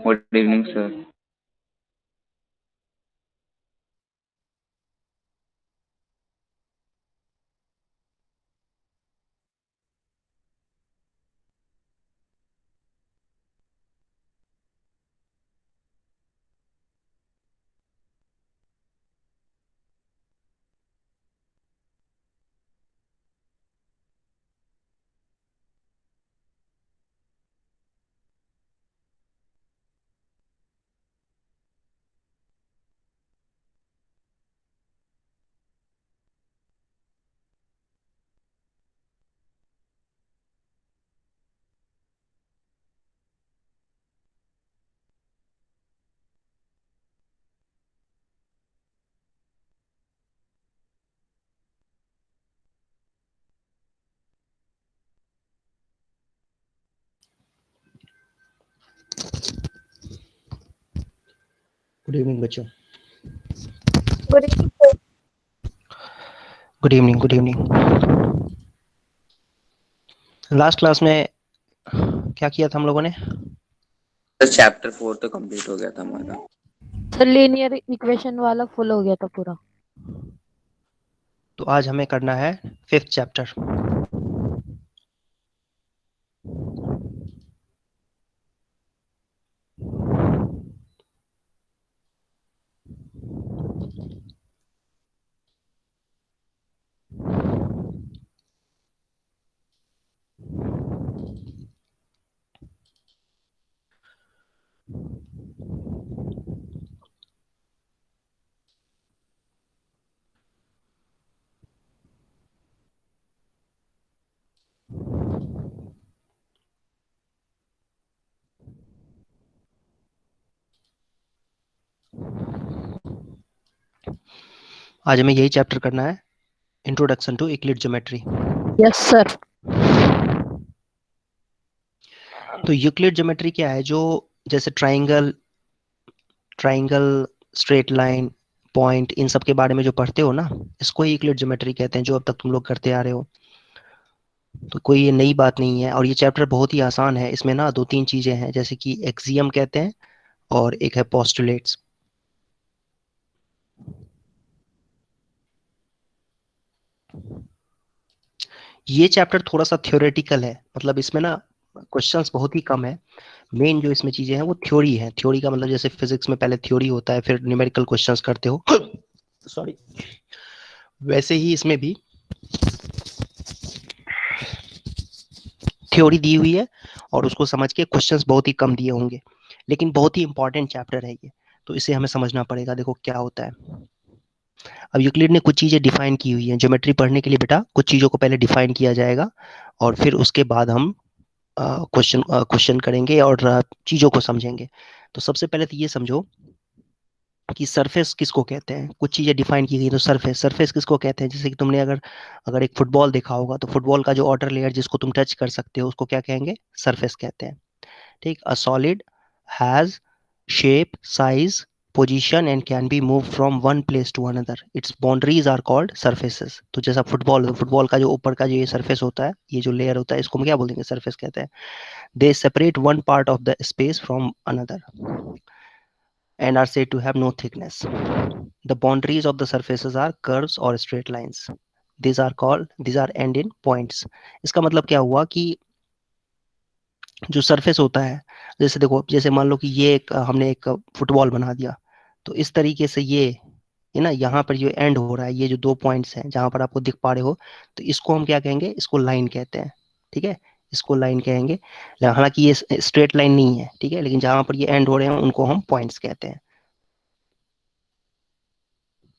Good evening, sir. Good evening बच्चों। Good evening sir. Good evening, good evening. Last class में क्या किया था हम लोगों ने? सर चैप्टर 4 तो कंप्लीट हो गया था हमारा। सर लीनियर इक्वेशन वाला फुल हो गया था पूरा। तो आज हमें करना है 5th चैप्टर। आज हमें यही चैप्टर करना है, introduction to Euclid geometry. Yes sir. तो यूक्लिड ज्योमेट्री क्या है? जो जैसे ट्राइंगल, स्ट्रेट लाइन, पॉइंट, इन सब के बारे में जो पढ़ते हो ना, इसको ही यूक्लिड ज्योमेट्री कहते हैं, जो अब तक तुम लोग करते आ रहे हो। तो कोई ये नई बात नहीं है, और ये चैप्टर बहुत ही आसान है। इसमें ना 2-3 चीजें हैं, जैसे कि एक्सियम कहते हैं और एक है पोस्टुलेट्स। ये चैप्टर थोड़ा सा थ्योरेटिकल है, मतलब इसमें ना क्वेश्चंस बहुत ही कम है। मेन जो इसमें चीजें हैं वो थ्योरी है। थ्योरी का मतलब जैसे फिजिक्स में पहले थ्योरी होता है, फिर न्यूमेरिकल क्वेश्चंस करते हो सॉरी, वैसे ही इसमें भी थ्योरी दी हुई है और उसको समझ के क्वेश्चंस बहुत ही कम दिए होंगे, लेकिन बहुत ही इंपॉर्टेंट चैप्टर है ये, तो इसे हमें समझना पड़ेगा। देखो क्या होता है। अब यूक्लिड ने कुछ चीजें डिफाइन की हुई हैं। ज्योमेट्री पढ़ने के लिए बेटा कुछ चीजों को पहले डिफाइन किया जाएगा, और फिर उसके बाद हम क्वेश्चन करेंगे और चीजों को समझेंगे। तो सबसे पहले तो ये समझो कि सरफेस किसको कहते हैं। कुछ चीजें डिफाइन की गई, तो सरफेस, सरफेस किसको कहते हैं? जैसे कि तुमने अगर अगर एक फुटबॉल देखा होगा, तो फुटबॉल का जो आउटर लेयर जिसको तुम टच कर सकते हो, उसको क्या कहेंगे? सरफेस कहते हैं। ठीक। A solid has shape, size, position and can be moved from one place to another. Its boundaries are called surfaces. तो जैसा फुटबॉल, फुटबॉल का जो ऊपर का जो ये सरफेस होता है, ये जो लेयर होता है, इसको हम क्या बोलेंगे? सरफेस कहते हैं। They separate one part of the space from another and are said to have no thickness. The boundaries of the surfaces are curves or straight lines. These are end in points. इसका मतलब क्या हुआ कि जो surface होता है, जैसे देखो, जैसे मान लो कि ये एक हमने एक फुटबॉल बना दिया, तो इस तरीके से ये ना, यहाँ पर जो एंड हो रहा है, ये जो 2 पॉइंट्स हैं जहां पर आपको दिख पा रहे हो, तो इसको हम क्या कहेंगे? इसको लाइन कहते हैं। ठीक है, इसको लाइन कहेंगे। हालांकि ये स्ट्रेट लाइन नहीं है, ठीक है, लेकिन जहां पर ये एंड हो रहे हैं उनको हम पॉइंट्स कहते हैं।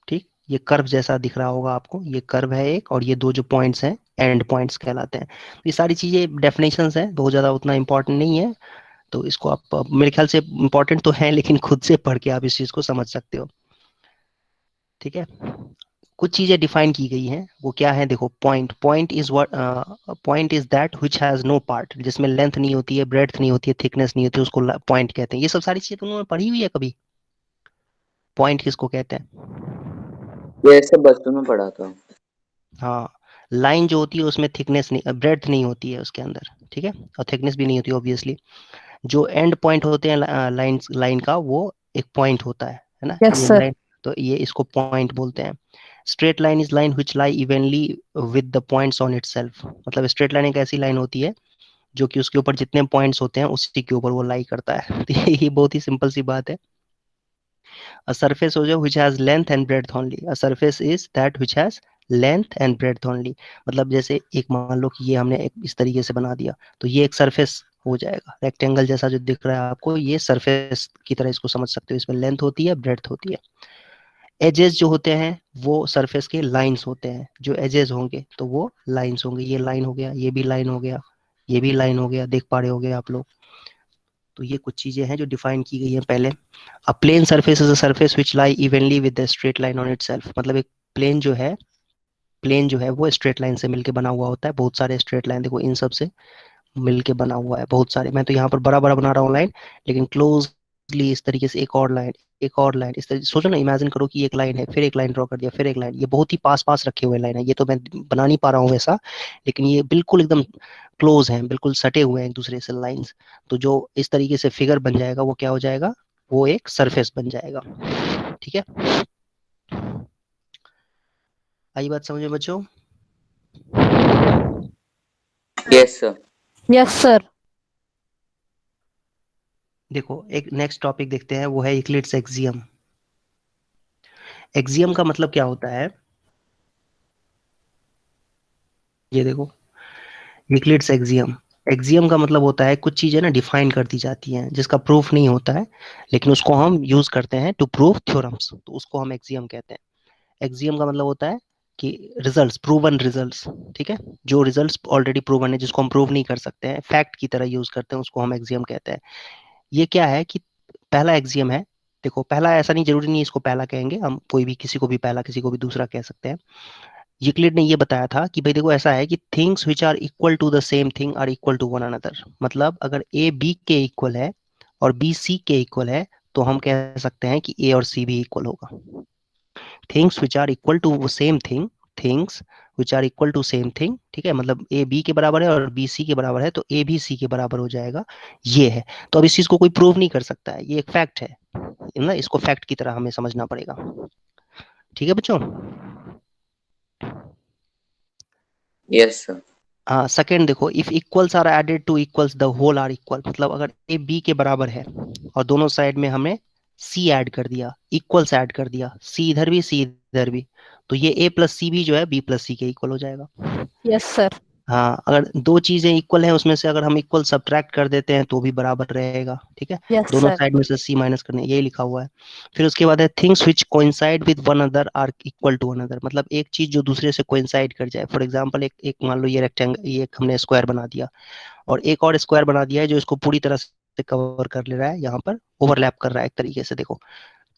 ठीक, ये कर्व जैसा दिख रहा होगा आपको, ये कर्व है एक, और ये दो जो पॉइंट्स हैं एंड पॉइंट्स कहलाते हैं। ये सारी चीजें डेफिनेशंस हैं, बहुत ज्यादा उतना इंपॉर्टेंट नहीं है, तो इसको आप मेरे ख्याल से इंपॉर्टेंट तो है, लेकिन खुद से पढ़ के आप इस चीज को समझ सकते हो। ठीक है, कुछ चीजें डिफाइन की गई हैं, वो क्या है? देखो, point is that which has no part, जिसमें लेंथ नहीं होती है, ब्रेड्थ नहीं होती है, थिकनेस नहीं होती है, उसको पॉइंट कहते हैं। ये सब सारी चीजें तुमने पढ़ी हुई है कभी? पॉइंट किसको कहते हैं? ये सब बचपन में पढ़ा था। हाँ, लाइन जो होती है उसमें थिकनेस नहीं, ब्रेड्थ नहीं होती है उसके अंदर, ठीक है, और थिकनेस भी नहीं होती ऑब्वियसली। जो एंड पॉइंट होते हैं लाइन का, वो एक पॉइंट होता है ना, यस ये सर। लाइन, तो ये इसको पॉइंट बोलते हैं। Straight line is line which lie evenly with the points on itself, मतलब स्ट्रेट लाइन एक ऐसी लाइन होती है जो कि उसके ऊपर जितने पॉइंट्स होते हैं उसी के ऊपर वो लाई करता है। तो ये बहुत ही सिंपल सी बात है। A surface हो जो which has length and breadth only. A surface is that which has length and breadth only. मतलब जैसे एक मान लो कि ये हमने एक इस तरीके से बना दिया, तो ये एक सरफेस हो जाएगा, रेक्टेंगल जैसा जो दिख रहा है आपको, ये सरफेस की तरह इसको समझ सकते हो। इसमें लेंथ होती है, ब्रेड्थ होती है। एजेस जो होते हैं वो सरफेस के लाइंस होते हैं, जो एजेस होंगे तो वो लाइंस होंगे। ये लाइन हो गया, ये भी लाइन हो गया, ये भी लाइन हो गया, देख पा रहे होगे आप लोग। तो ये कुछ चीजें हैं जो डिफाइन की गई हैं पहले। A plane surface is a surface which lie evenly with the straight line on itself, मतलब एक प्लेन जो है वो स्ट्रेट लाइन से मिलके बना हुआ होता है। बहुत सारे स्ट्रेट लाइन देखो इन सब से मिलके बना हुआ है, बहुत सारे। मैं तो यहाँ पर बड़ा बड़ा बना रहा हूँ लाइन, लेकिन क्लोजली इस तरीके से एक और लाइन, एक और लाइन, इस तरह सोचो ना, इमेजिन करो कि एक लाइन है, फिर एक लाइन ड्रॉ कर दिया, फिर एक लाइन, ये बहुत ही पास पास रखे हुए लाइन है। ये तो मैं बना नहीं पा रहा हूँ वैसा, लेकिन ये बिल्कुल एकदम क्लोज हैं, बिल्कुल सटे हुए हैं एक दूसरे से लाइंस। तो जो इस तरीके से फिगर बन जाएगा वो क्या हो जाएगा, वो एक सरफेस बन जाएगा। ठीक है, आई बात समझ में बच्चों? Yes, sir. Yes sir. देखो एक नेक्स्ट टॉपिक देखते हैं, वो है यूक्लिड्स एक्सियम। एक्सियम का मतलब क्या होता है, ये देखो, यूक्लिड्स एक्सियम। एक्सियम का मतलब होता है कुछ चीजें ना डिफाइन कर दी जाती हैं जिसका प्रूफ नहीं होता है, लेकिन उसको हम यूज करते हैं टू प्रूव थ्योरम्स, तो उसको हम एक्सियम कहते हैं। एक्सियम का मतलब होता है कि रिजल्ट्स, प्रूवन रिजल्ट्स। ठीक है, जो रिजल्ट्स ऑलरेडी प्रूवन है, जिसको हम प्रूव नहीं कर सकते हैं, फैक्ट की तरह यूज करते हैं, उसको हम एक्सियम कहते हैं। ये क्या है कि पहला एक्सियम है, देखो पहला ऐसा नहीं, जरूरी नहीं इसको पहला कहेंगे हम, कोई भी किसी को भी पहला, किसी को भी दूसरा कह सकते हैं। यूक्लिड ने ये बताया था कि भाई देखो ऐसा है कि things which are equal to the same thing are equal to one another, मतलब अगर ए बी के इक्वल है और बी सी के इक्वल है, तो हम कह सकते हैं कि ए और सी भी इक्वल होगा। Things which are equal to same thing, things which are equal to same thing, ठीक है, मतलब ए बी के बराबर है और बी सी के बराबर है, तो ए भी सी के बराबर हो जाएगा, ये है। तो अब इस चीज को कोई प्रूव नहीं कर सकता है, ये एक फैक्ट है ना, इसको फैक्ट की तरह हमें समझना पड़ेगा। ठीक है बच्चों? Yes, sir. हाँ, सेकेंड देखो, if equals are added to equals the whole are equal, मतलब अगर ए बी के बराबर है और दोनों साइड में हमने सी ऐड कर दिया, इक्वल्स ऐड कर दिया, सी इधर भी सी इधर भी, तो ये ए प्लस सी भी जो है बी प्लस सी के इक्वल हो जाएगा। Yes sir. हाँ, अगर दो चीजें इक्वल हैं उसमें से अगर हम इक्वल सब्ट्रैक्ट कर देते हैं तो भी बराबर रहेगा। ठीक है, यस दोनों सर। साइड में से सी माइनस करने, यही लिखा हुआ है। फिर उसके बाद है things which coincide with one other are equal to one other, मतलब एक चीज जो दूसरे से कोइंसाइड कर जाए। फॉर एग्जांपल एक एक मान लो ये रेक्टेंगल, ये एक हमने स्क्वायर बना दिया और एक और स्क्वायर बना दिया है जो इसको पूरी तरह से कवर कर ले रहा है, यहाँ पर ओवरलैप कर रहा है एक तरीके से, देखो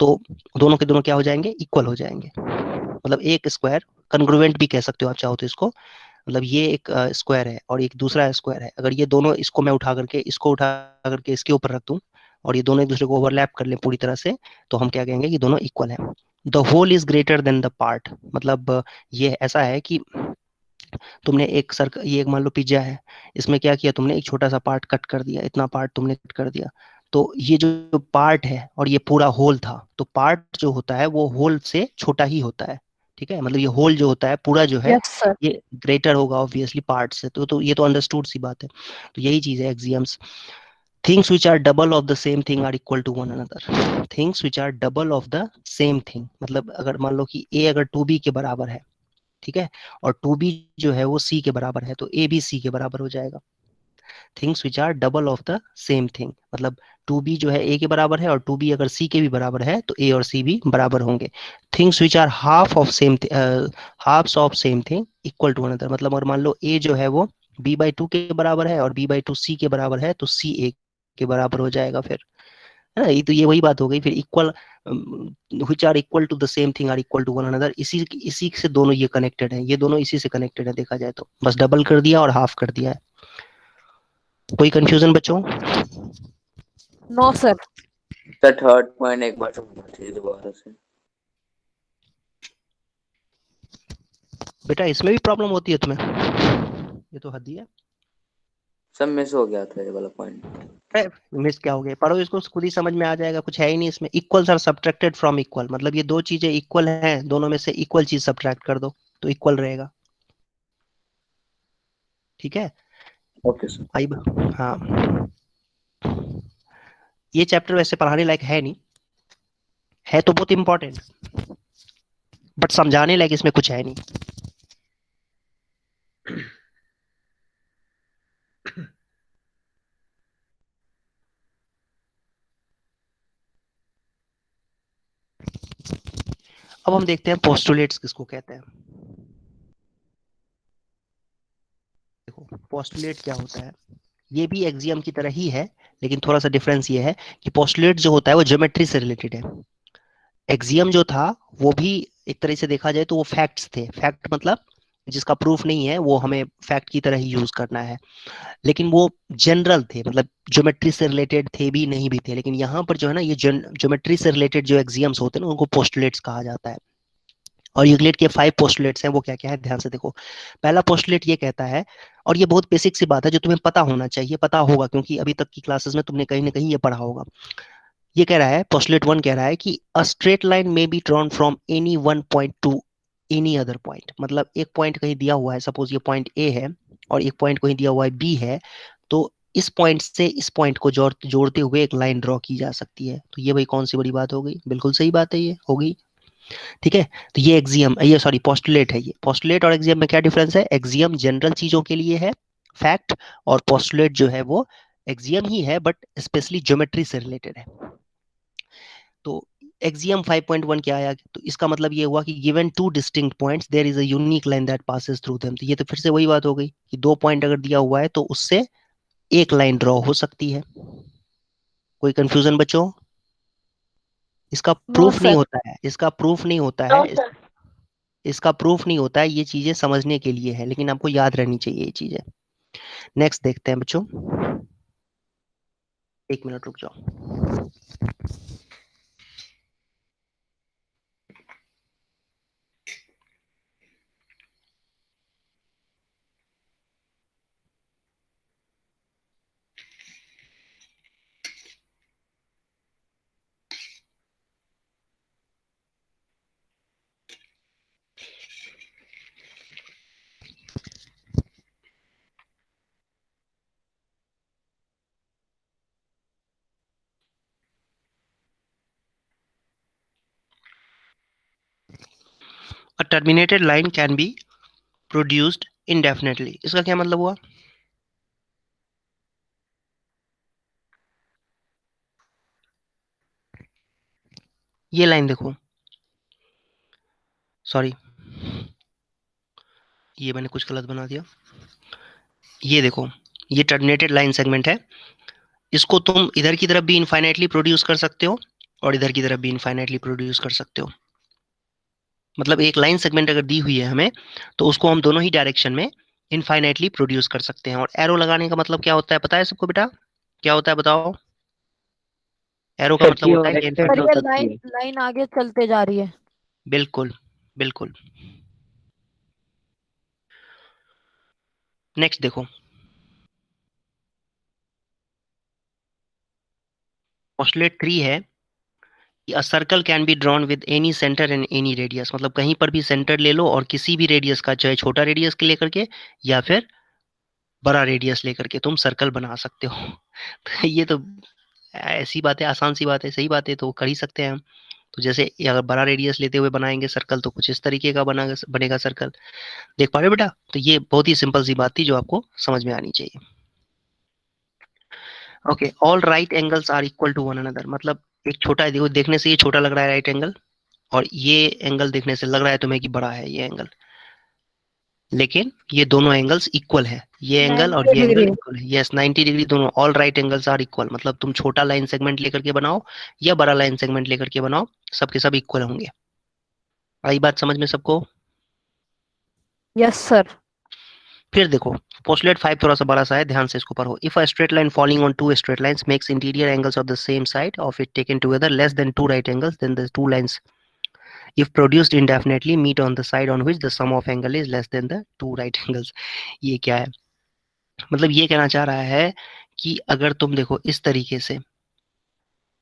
तो दोनों के दोनों क्या हो जाएंगे, इक्वल हो जाएंगे। मतलब एक स्क्वायर, कंग्रुएंट भी कह सकते हो आप चाहो तो इसको, मतलब ये एक स्क्वायर है और एक दूसरा स्क्वायर है, अगर ये दोनों, इसको मैं उठा करके, इसको उठा करके इसके ऊपर रख दूं और ये दोनों एक दूसरे को ओवरलैप कर ले पूरी तरह से, तो हम क्या कहेंगे कि दोनों इक्वल हैं। The whole is greater than the part, मतलब ये ऐसा है कि तुमने एक सर्कल, ये एक मान लो पिज्जा है, इसमें क्या किया तुमने, एक छोटा सा पार्ट कट कर दिया, इतना पार्ट तुमने कट कर दिया, तो ये जो पार्ट है और ये पूरा होल था, तो पार्ट जो होता है वो होल से छोटा ही होता है। ठीक है, मतलब ये होल जो होता है पूरा जो है, यस सर। ये ग्रेटर होगा ऑब्वियसली पार्ट से, तो ये तो अंडरस्टूड सी बात है। तो यही चीज है axioms. Things which are double of the same thing are equal to one another, things which are double of the same thing, मतलब अगर मान लो कि ए अगर टू बी के बराबर है, ठीक है, और टू बी जो है वो सी के बराबर है, तो ए भी सी के बराबर हो जाएगा। Things which are double of the same thing, मतलब टू बी जो है ए के बराबर है और टू बी अगर सी के भी बराबर है तो ए और सी भी बराबर होंगे। Things which are half of same, halves of same thing equal to another, मतलब अगर मान लो ए जो है वो बी बाई टू के बराबर है और बी बाई टू सी के बराबर है, तो सी ए के बराबर हो जाएगा फिर, है ना। ये तो ये वही बात हो गई फिर, equal which are equal to the same thing are equal to one another, इसी इसी से दोनों ये कनेक्टेड है, ये दोनों इसी से कनेक्टेड है देखा जाए तो, बस डबल कर दिया और हाफ कर दिया है। कोई कंफ्यूजन बच्चों? No sir. Sir third point एक बार समझा दीजिए दोबारा से। बेटा इसमें भी प्रॉब्लम होती है तुम्हें, ये तो हद ही है। सब मिस हो गया था ये वाला पॉइंट। मिस क्या हो गया, पढ़ो इसको, खुद ही समझ में आ जाएगा, कुछ है ही नहीं इसमें। Equals are subtracted from equal, मतलब ये दो चीजें इक्वल हैं, दोनों में से इक्वल चीज सब्ट्रैक्ट कर दो तो इक्वल रहेगा। ठीक है। Okay sir. आई हाँ, ये चैप्टर वैसे पढ़ाने लायक है नहीं, है तो बहुत इंपॉर्टेंट, बट समझाने लायक इसमें कुछ है नहीं। अब हम देखते हैं पोस्टुलेट्स किसको कहते हैं। देखो पोस्टुलेट क्या होता है, ये भी एक्सियम की तरह ही है, लेकिन थोड़ा सा डिफरेंस ये है कि पोस्टुलेट जो होता है वो ज्योमेट्री से रिलेटेड है। एक्सियम जो था वो भी एक तरह से देखा जाए तो वो फैक्ट्स थे, फैक्ट मतलब जिसका प्रूफ नहीं है वो हमें फैक्ट की तरह ही यूज करना है, लेकिन वो जनरल थे, मतलब ज्योमेट्री से रिलेटेड थे भी नहीं भी थे। लेकिन यहाँ पर जो है ना, ये ज्योमेट्री से रिलेटेड जो एक्सियम्स होते हैं ना उनको पोस्टुलेट्स कहा जाता है। और यूक्लिड के 5 पोस्टुलेट्स हैं, वो क्या क्या है ध्यान से देखो। पहला पोस्टुलेट ये कहता है, और ये बहुत बेसिक सी बात है जो तुम्हें पता होना चाहिए, पता होगा क्योंकि अभी तक की क्लासेस में तुमने कहीं ना कहीं ये पढ़ा होगा। ये कह रहा है, पोस्टुलेट 1 कह रहा है कि अ straight line may be drawn from any one point to any other point. मतलब एक पॉइंट कहीं दिया हुआ है, सपोज ये पॉइंट ए है और एक पॉइंट कहीं दिया हुआ है बी है, तो इस पॉइंट से इस पॉइंट को जोड़ते हुए एक लाइन ड्रॉ की जा सकती है। तो ये भाई कौन सी बड़ी बात हो गई, बिल्कुल सही बात है, ये हो गई। ठीक है, तो ये एक्सियम, ये सॉरी पोस्टुलेट है। ये पोस्टुलेट और एक्सियम में क्या डिफरेंस है, एक्सियम जनरल चीजों के लिए है फैक्ट, और पोस्टुलेट जो है वो एक्सियम ही है बट स्पेशली ज्योमेट्री से रिलेटेड है। तो एक्सियम 5.1 क्या आया, तो इसका मतलब ये हुआ कि given two distinct points there is a unique line that passes through them. तो ये तो फिर से वही बात हो गई कि दो पॉइंट अगर दिया हुआ है तो उससे एक लाइन ड्रॉ हो सकती है। कोई कंफ्यूजन बच्चों, इसका नो प्रूफ नहीं सर। होता है, इसका प्रूफ नहीं होता है, इसका प्रूफ नहीं होता है, ये चीजें समझने के लिए है, लेकिन आपको याद रहनी चाहिए ये चीजें। नेक्स्ट देखते हैं बच्चों, एक मिनट रुक जाओ। A terminated line can be produced indefinitely, इसका क्या मतलब हुआ, ये लाइन देखो, सॉरी ये मैंने कुछ गलत बना दिया, ये देखो, ये टर्मिनेटेड लाइन सेगमेंट है, इसको तुम इधर की तरफ भी इनफाइनाइटली प्रोड्यूस कर सकते हो और इधर की तरफ भी इनफाइनाइटली प्रोड्यूस कर सकते हो। मतलब एक लाइन सेगमेंट अगर दी हुई है हमें तो उसको हम दोनों ही डायरेक्शन में इनफाइनाइटली प्रोड्यूस कर सकते हैं। और एरो लगाने का मतलब क्या होता है पता है सबको बेटा, क्या होता है बताओ, एरो का सर मतलब जी होता और है कि एक्सटेंड पर हो ये सकती लाइन है। लाइन आगे चलते जा रही है। बिल्कुल बिल्कुल। नेक्स्ट देखो, पोस्टुलेट 3 है कि a circle can be drawn with any centre and any radius. मतलब कहीं पर भी सेंटर ले लो और किसी भी रेडियस का, चाहे छोटा रेडियस के लेकर के या फिर बड़ा रेडियस लेकर के तुम सर्कल बना सकते हो। तो ये तो ऐसी बात है, आसान सी बात है, सही बात है, तो कर ही सकते हैं हम। तो जैसे अगर बड़ा रेडियस लेते हुए बनाएंगे सर्कल तो कुछ इस तरीके का बनेगा सर्कल। देख पा रहे हो बेटा, तो ये बहुत ही सिंपल सी बात थी जो आपको समझ में आनी चाहिए। Okay, all right angles are equal to one another, मतलब एक छोटा है, देखो देखने से ये छोटा लग रहा है राइट एंगल, और ये एंगल देखने से लग रहा है तुम्हें कि बड़ा है ये एंगल, लेकिन ये दोनों एंगल्स इक्वल है, ये एंगल और 90 ये एंगल डिग्री। इक्वल है। यस 90 डिग्री दोनों, all right angles are equal, मतलब तुम छोटा लाइन सेगमेंट लेकर के बनाओ या बड़ा लाइन सेगमेंट लेकर के बनाओ, सबके सब इक्वल होंगे। आई बात समझ में सबको। Yes sir. फिर देखो पोस्टुलेट 5 थोड़ा सा बड़ा सा है, ध्यान से इसको पढ़ो। If a straight line falling on two straight lines makes interior angles of the same side of it taken together less than two right angles, then the two lines if produced indefinitely meet on the side on which the sum of angle is less than the two right angles। ये क्या है, मतलब ये कहना चाह रहा है कि अगर तुम देखो इस तरीके से,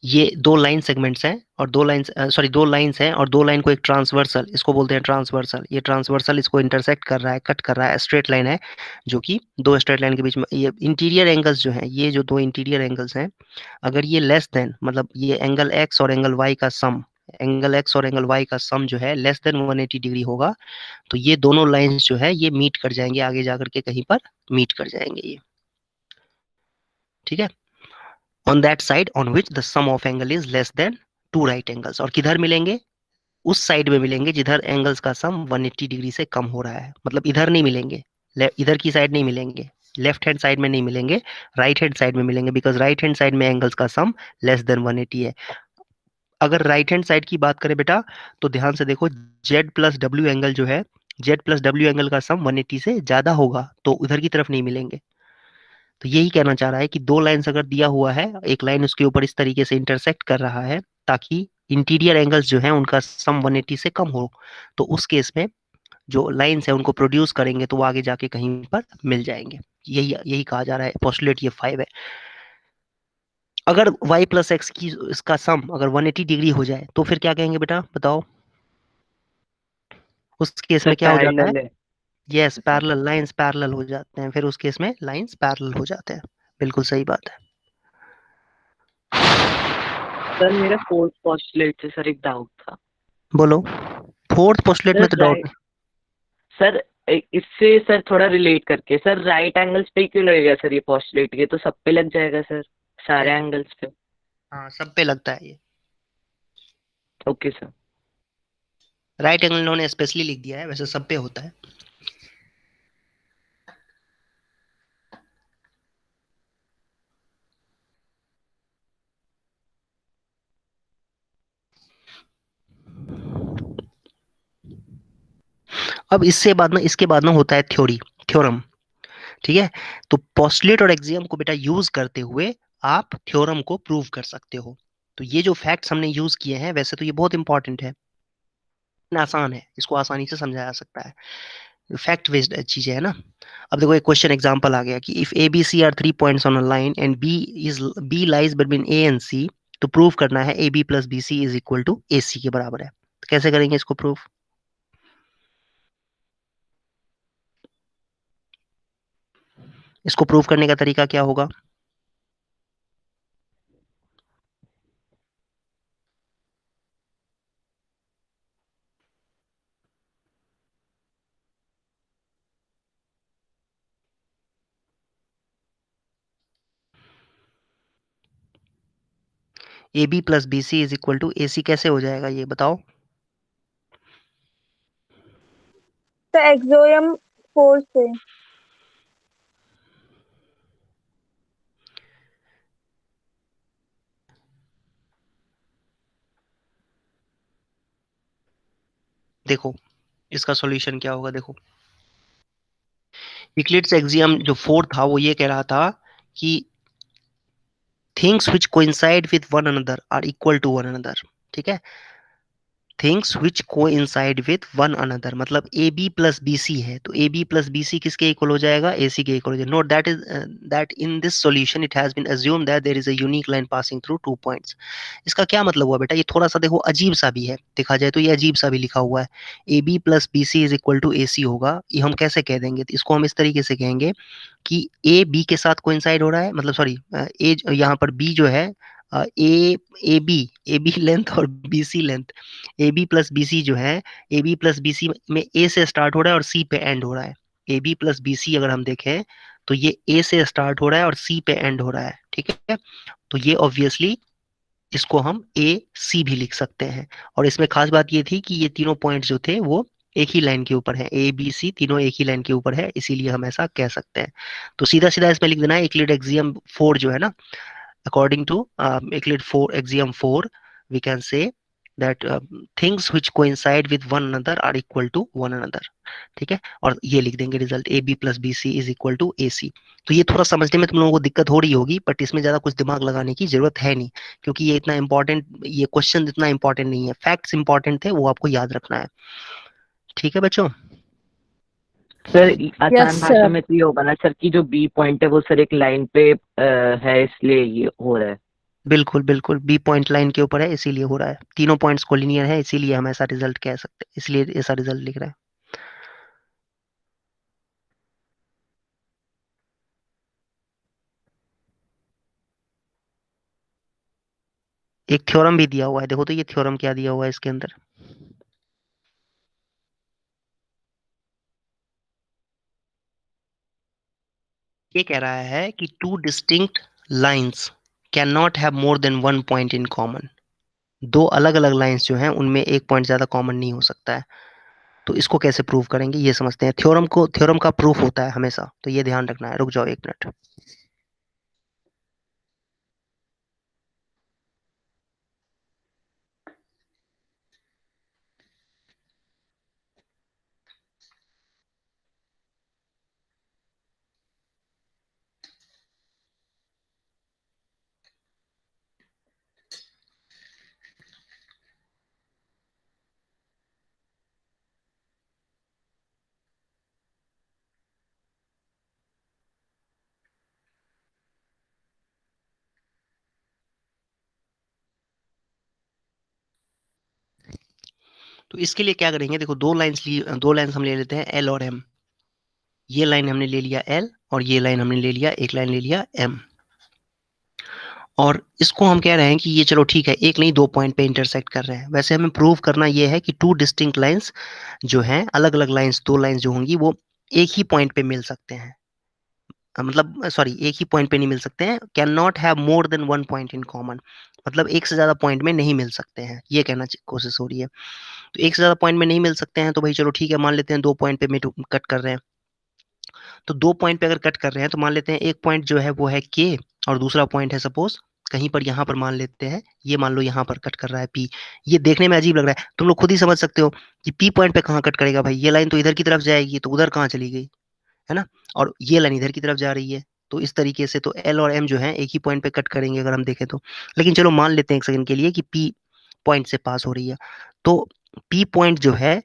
ये दो लाइन सेगमेंट्स हैं और दो लाइन, सॉरी दो लाइंस हैं और दो लाइन को एक ट्रांसवर्सल, इसको बोलते हैं ट्रांसवर्सल, ये ट्रांसवर्सल इसको इंटरसेक्ट कर रहा है, कट कर रहा है, स्ट्रेट लाइन है जो कि दो स्ट्रेट लाइन के बीच में, ये इंटीरियर एंगल्स जो हैं, ये जो दो इंटीरियर एंगल्स हैं, अगर ये लेस देन, मतलब ये एंगल एक्स और एंगल वाई का सम, एंगल एक्स और एंगल वाई का सम जो है लेस देन 180 डिग्री होगा, तो ये दोनों लाइंस जो है ये मीट कर जाएंगे, आगे जाकर के कहीं पर मीट कर जाएंगे ये, ठीक है, on that side on which the sum of angle is less than two right angles. और किधर मिलेंगे? उस साइड में मिलेंगे जिधर एंगल्स का सम 180 डिग्री से कम हो रहा है, मतलब इधर नहीं मिलेंगे, इधर की साइड नहीं मिलेंगे, लेफ्ट हैंड साइड में नहीं मिलेंगे, राइट हैंड साइड में मिलेंगे, बिकॉज राइट हैंड साइड में एंगल्स का सम लेस देन 180 है। अगर राइट हैंड साइड की बात करें बेटा, तो ध्यान से देखो, जेड प्लस डब्ल्यू एंगल जो है, जेड प्लस डब्ल्यू एंगल का सम 180 से ज्यादा होगा, तो उधर की तरफ नहीं मिलेंगे। तो यही कहना चाह रहा है कि दो लाइंस अगर दिया हुआ है, एक लाइन उसके ऊपर इस तरीके से इंटरसेक्ट कर रहा है ताकि इंटीरियर एंगल्स जो है उनका सम 180 से कम हो, तो उस केस में जो लाइंस है उनको प्रोड्यूस करेंगे तो वो आगे जाके कहीं पर मिल जाएंगे। यही यही कहा जा रहा है, पोस्टुलेट ये 5 है। अगर y प्लस एक्स की इसका सम अगर 180 डिग्री हो जाए तो फिर क्या कहेंगे बेटा, बताओ? उस केस सर में क्या हो जाता है? पैरेलल है। यस, पैरेलल, लाइंस पैरेलल हो जाते हैं, फिर उस केस में लाइंस पैरेलल हो जाते हैं। बिल्कुल सही बात है। सर मेरा फोर्थ पोस्टुलेट से सर एक डाउट था। बोलो। फोर्थ पोस्टुलेट में तो सर डाउट। सर इससे सर थोड़ा रिलेट करके, सर राइट एंगल्स पे क्यों लगेगा सर ये पोस्टुलेट? ये तो सब पे लग जाएगा सर, सारे एंगल्स पे। हाँ, सब पे लगता है ये। Okay sir. राइट एंगल इन्होंने स्पेशली लिख दिया है, वैसे सब पे होता है। अब इससे बाद में, इसके बाद में होता है थ्योरी, थ्योरम, ठीक है। तो पोस्टुलेट और एक्सियम को बेटा यूज करते हुए आप थ्योरम को प्रूव कर सकते हो। तो ये जो फैक्ट्स हमने यूज किए हैं, वैसे तो ये बहुत इंपॉर्टेंट है, आसान है, इसको आसानी से समझाया जा सकता है, फैक्ट बेस्ड चीजें है ना। अब देखो एक क्वेश्चन एग्जांपल आ गया कि if A B C are 3 points on a line and B lies between A and C, तो प्रूव करना है A B plus B C is equal to A C के बराबर है। तो कैसे करेंगे इसको प्रूफ? इसको प्रूव करने का तरीका क्या होगा? A B plus B C is equal to A C कैसे हो जाएगा, ये बताओ? तो एक्सोयम 4 से। देखो इसका सॉल्यूशन क्या होगा, देखो यूक्लिड्स एक्सियम जो 4 था वो ये कह रहा था कि things which coincide with one another are equal to one another, ठीक है। Things which coincide with one another, मतलब A B plus B C है, तो A B plus B C किसके इक्वल हो जाएगा? ए सी के इक्वल हो जाएगा। Note that is that in this solution it has been assumed that there is a unique line passing through 2 points. इसका क्या मतलब हुआ बेटा? ये थोड़ा सा देखो अजीब सा भी है, देखा जाए तो ये अजीब सा भी लिखा हुआ है, A B plus B C is equal to A C होगा, ये हम कैसे कह देंगे? तो इसको हम इस तरीके से कहेंगे कि ए बी के साथ कोइंसाइड हो रहा है, मतलब सॉरी ए यहाँ पर बी जो है, ए बी लेंथ और B C length, A B plus B C जो है, A B plus B C में ए से स्टार्ट हो रहा है और सी पे एंड हो रहा है। A B plus B C अगर हम देखें तो ये ए से स्टार्ट हो रहा है और सी पे एंड हो रहा है, ठीक है। तो ये ऑब्वियसली इसको हम ए सी भी लिख सकते हैं। और इसमें खास बात ये थी कि ये तीनों पॉइंट जो थे वो एक ही लाइन के ऊपर है, ए बी सी तीनों एक ही लाइन के ऊपर है, इसीलिए हम ऐसा कह सकते हैं। तो सीधा सीधा इसमें लिख देना है यूक्लिड एक्सियम 4 जो है ना, according to Euclid 4 axiom 4, we can say that things which coincide with one another are equal to one another, ठीक है। और ये लिख देंगे result A B plus B C is equal to A C. तो ये थोड़ा समझने में तुम लोगों को दिक्कत हो रही होगी, बट इसमें ज्यादा कुछ दिमाग लगाने की जरूरत है नहीं, क्योंकि ये इतना इंपॉर्टेंट, ये क्वेश्चन इतना इंपॉर्टेंट नहीं है, फैक्ट्स इंपॉर्टेंट थे वो आपको याद रखना है, ठीक है बच्चों। सर आसान Yes, भाषा sir. में तो ये होगा ना सर कि जो बी पॉइंट है वो सर एक लाइन पे है, इसलिए ये हो रहा है। बिल्कुल बिल्कुल, बी पॉइंट लाइन के ऊपर है इसीलिए हो रहा है, तीनों पॉइंट्स कोलिनियर है इसीलिए हम ऐसा रिजल्ट कह सकते हैं, इसलिए ऐसा रिजल्ट लिख रहे हैं। एक थ्योरम भी दिया हुआ है, देखो तो ये थ्योरम क्या दिया हुआ है इसके अंदर। ये कह रहा है कि two distinct lines can not have more than one point in common. दो अलग अलग लाइंस जो हैं उनमें एक पॉइंट ज्यादा कॉमन नहीं हो सकता है। तो इसको कैसे प्रूव करेंगे ये समझते हैं। थ्योरम का प्रूफ होता है हमेशा, तो ये ध्यान रखना है। रुक जाओ एक मिनट। तो इसके लिए क्या करेंगे, देखो दो लाइंस हम ले लेते हैं एल और एम। ये लाइन हमने ले लिया एल और ये लाइन हमने ले लिया, एक लाइन ले लिया एम। और इसको हम कह रहे हैं कि ये चलो ठीक है, एक नहीं दो पॉइंट पे इंटरसेक्ट कर रहे हैं। वैसे हमें प्रूव करना ये है कि टू डिस्टिंक्ट लाइंस जो हैं, अलग अलग लाइंस, दो लाइंस जो होंगी वो एक ही पॉइंट पे मिल सकते हैं। मतलब सॉरी, एक ही पॉइंट पे नहीं मिल सकते हैं। Can not have more than one point in common, मतलब एक से ज्यादा पॉइंट में नहीं मिल सकते हैं, ये कहना कोशिश हो रही है। तो एक से ज्यादा पॉइंट में नहीं मिल सकते हैं तो भाई चलो ठीक है, मान लेते हैं दो पॉइंट पे कट कर रहे हैं। तो दो पॉइंट पे अगर कट कर रहे हैं तो मान लेते हैं एक पॉइंट जो है वो है के और दूसरा पॉइंट है सपोज कहीं पर यहाँ पर मान लेते हैं, ये मान लो यहाँ पर कट कर रहा है पी। ये देखने में अजीब लग रहा है, तुम लोग खुद ही समझ सकते हो कि पी पॉइंट पे कहाँ कट करेगा भाई। ये लाइन तो इधर की तरफ जाएगी तो उधर कहाँ चली गई, है ना। और ये लाइन इधर की तरफ जा रही है, तो इस तरीके से तो एल और एम जो है एक ही पॉइंट पे कट करेंगे अगर हम देखें तो। लेकिन चलो मान लेते हैं एक सेकंड के लिए कि पी पॉइंट से पास हो रही है। तो पी पॉइंट जो है,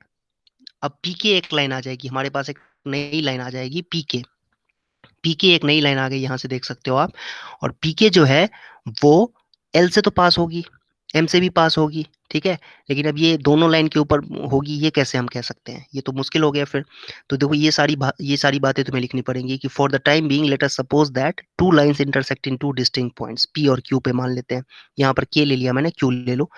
अब पी के एक लाइन आ जाएगी हमारे पास, एक नई लाइन आ जाएगी पी के। पीके एक नई लाइन आ गई, यहां से देख सकते हो आप। और पीके जो है वो एल से तो पास होगी, एम से भी पास होगी, ठीक है। लेकिन अब ये दोनों लाइन के ऊपर होगी, ये कैसे हम कह सकते हैं, ये तो मुश्किल हो गया फिर। तो देखो ये सारी बातें तुम्हें लिखनी पड़ेंगी कि for the time being let us suppose that two lines intersect in to distinct points P और क्यू पे मान लेते हैं। यहाँ पर के ले लिया मैंने, क्यू ले लो।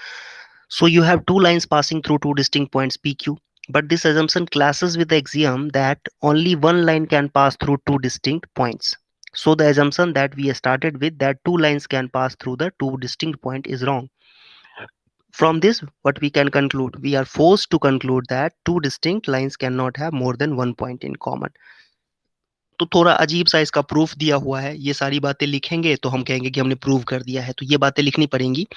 So you have two lines passing through two distinct points PQ, but this assumption clashes with the axiom that only one line can pass through two distinct points. So the assumption that we started with, that two lines can pass through the two distinct point, is wrong. From this, what we can conclude? We are forced to conclude that two distinct lines cannot have more than one point in common. तो थोड़ा अजीब सा इसका proof दिया हुआ है, ये सारी बातें लिखेंगे तो हम कहेंगे कि हमने प्रूव कर दिया है। तो ये बातें लिखनी पड़ेंगी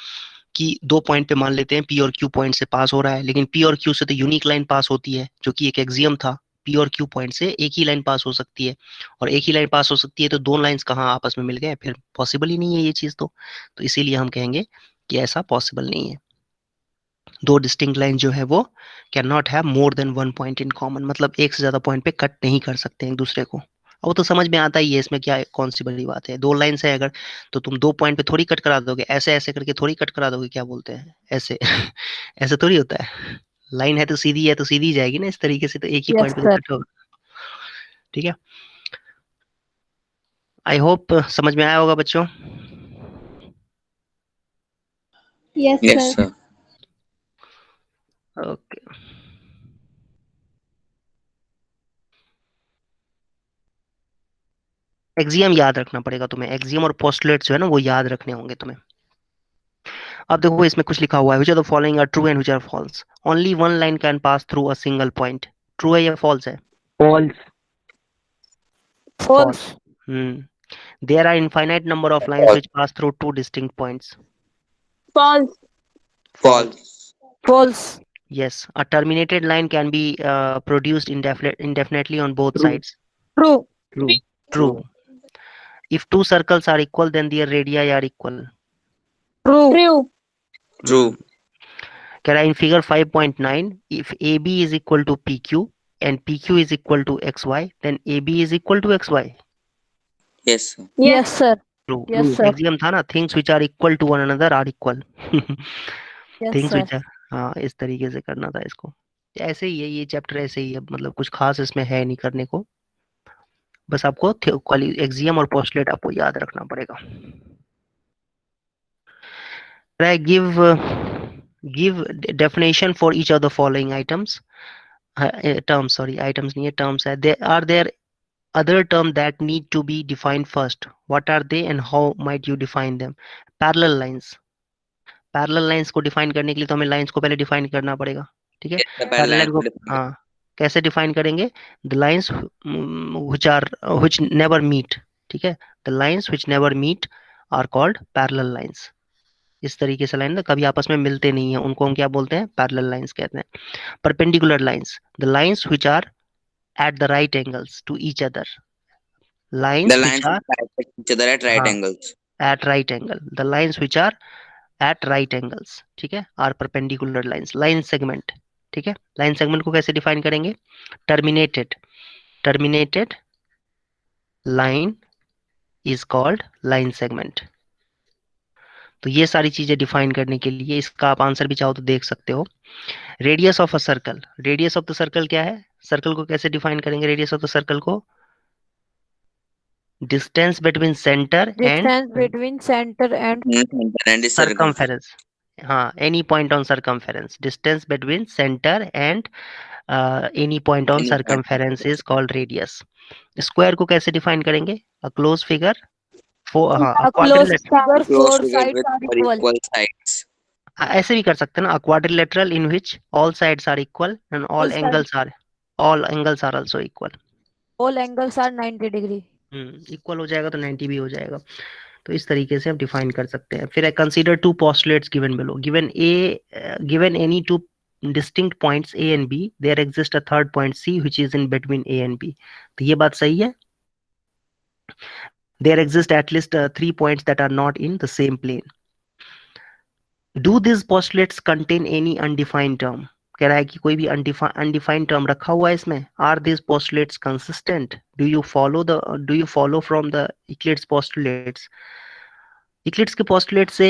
कि दो पॉइंट पे मान लेते हैं पी और क्यू पॉइंट से पास हो रहा है, लेकिन पी और क्यू से तो यूनिक लाइन पास होती है, जो कि एक एक्सियम था। पी और क्यू पॉइंट से एक ही लाइन पास हो सकती है, और एक ही लाइन पास हो सकती है तो दो लाइंस कहाँ आपस में मिल गए, फिर पॉसिबल ही नहीं है ये चीज। तो इसीलिए हम कहेंगे कि ऐसा पॉसिबल नहीं है। दो डिस्टिंक्ट लाइन जो है वो can not have more than one point in common, मतलब एक से ज्यादा पॉइंट पे कट नहीं कर सकते एक दूसरे को। वो तो समझ में आता ही है, इसमें क्या कौन सी बड़ी बात है। दो लाइंस है अगर, तो तुम दो पॉइंट पे थोड़ी कट करा दोगे, ऐसे ऐसे करके थोड़ी कट करा दोगे, क्या बोलते हैं ऐसे ऐसे थोड़ी होता है। लाइन है तो सीधी जाएगी ना, इस तरीके से तो एक ही Yes, पॉइंट पे तो sir. कट होगा। ठीक है, आई होप समझ में आया होगा बच्चों। Yes, Yes, sir. sir. Okay, axiom याद रखना पड़ेगा तुम्हें, एक्सियम और पोस्टुलेट जो है ना वो याद रखने होंगे तुम्हें। अब देखो इसमें कुछ लिखा हुआ है, which of the following are true and which are false. Only one line can pass through a single point. True है या false है? False. False. Hmm. There are infinite number of lines False. which pass through two distinct points. False. False. False. Yes, a terminated line can be produced indefinitely on both true. sides. True. True. True. If two circles are equal, then their radii are equal. True. True. True. In figure 5.9, if AB is equal to PQ, and PQ is equal to XY, then AB is equal to XY. Yes, sir. Yes, sir. True. Yes, sir. Axiom था ना, things which are equal to one another are equal. Yes, things sir. which are, हाँ इस तरीके से करना था इसको। ऐसे ही है ये चैप्टर, ऐसे ही है, मतलब कुछ खास इसमें है नहीं करने को, बस आपको एक्सियम और पोस्टुलेट आपको याद रखना पड़ेगा। Give definition for each of the following items. Terms, sorry, items नहीं है, terms है। There other term that need to be defined first. What are they and how might you define them? Parallel lines. Parallel lines को define करने के लिए तो हमें lines को पहले डिफाइन करना पड़ेगा, ठीक है। Yes, sir. Parallel line line को को define हाँ कैसे डिफाइन करेंगे? The lines which never meet, ठीक है। The lines which never meet are called parallel lines. इस तरीके से लाइन ना कभी आपस में मिलते नहीं है, उनको हम क्या बोलते हैं? पैरेलल लाइंस कहते हैं। Perpendicular lines, the lines which are at the right angles to each other. Lines the which lines are bisect each other at right हाँ angles. at right angle. The lines which are at right angles, ठीक है, are perpendicular lines. Line segment, ठीक है। Line segment को कैसे define करेंगे? Terminated line is called line segment. तो ये सारी चीजें डिफाइन करने के लिए इसका आप आंसर भी चाहो तो देख सकते हो। Radius of a circle, radius of the circle क्या है? सर्कल को कैसे डिफाइन करेंगे? रेडियस ऑफ द सर्कल को distance between centre and Distance between center and And the circumference. circumference. हाँ, any point on circumference. Distance between center and any point on Any point on circumference is called radius. Square को कैसे define करेंगे? A close figure, हाँ, a a closed quadrilateral. figure, close four figure sides with are four equal. equal sides. ऐसे भी कर सकते हैं ना, a quadrilateral in which all sides are equal and all angles are also equal. All angles are 90 degree. Equal हो जाएगा तो 90 भी हो जाएगा। तो इस तरीके से हम डिफाइन कर सकते हैं। फिर consider two postulates given below. Given any two distinct points A and B, there exists a third point C which is in between A and B. तो ये बात सही है। There exist at least 3 points that are not in the same plane. Do these postulates contain any undefined term? कह रहा है कि कोई भी undefined term रखा हुआ है इसमें। Are these postulates consistent? Do you follow from the Euclid's postulates? Eclipse के पोस्टुलेट से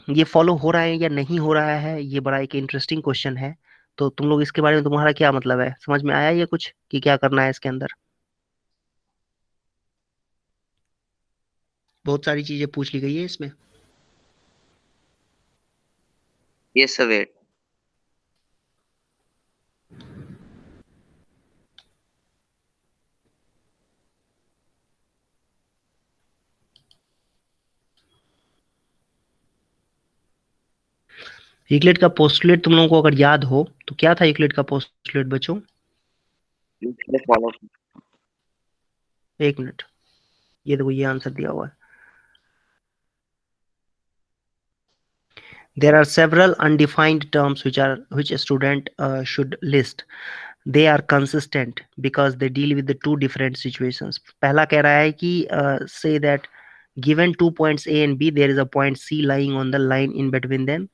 ये फॉलो हो रहा है या नहीं हो रहा है, ये बड़ा एक इंटरेस्टिंग क्वेश्चन है। तो तुम लोग इसके बारे में तुम्हारा क्या मतलब है? समझ में आया ये कुछ कि क्या करना है इसके अंदर? बहुत सारी चीजें पूछ ली गई है इसमें। Yes, sir. Wait. यूक्लिड का पोस्टुलेट तुम लोगों को अगर याद हो तो क्या था यूक्लिड का पोस्टुलेट बच्चों? Let's follow. एक मिनट, ये देखो ये आंसर दिया हुआ है। There are several undefined terms which a student should list. They are consistent because they deal with the two different situations. पहला कह रहा है कि say that given 2 points A and B, there is a point C lying on the line in between them.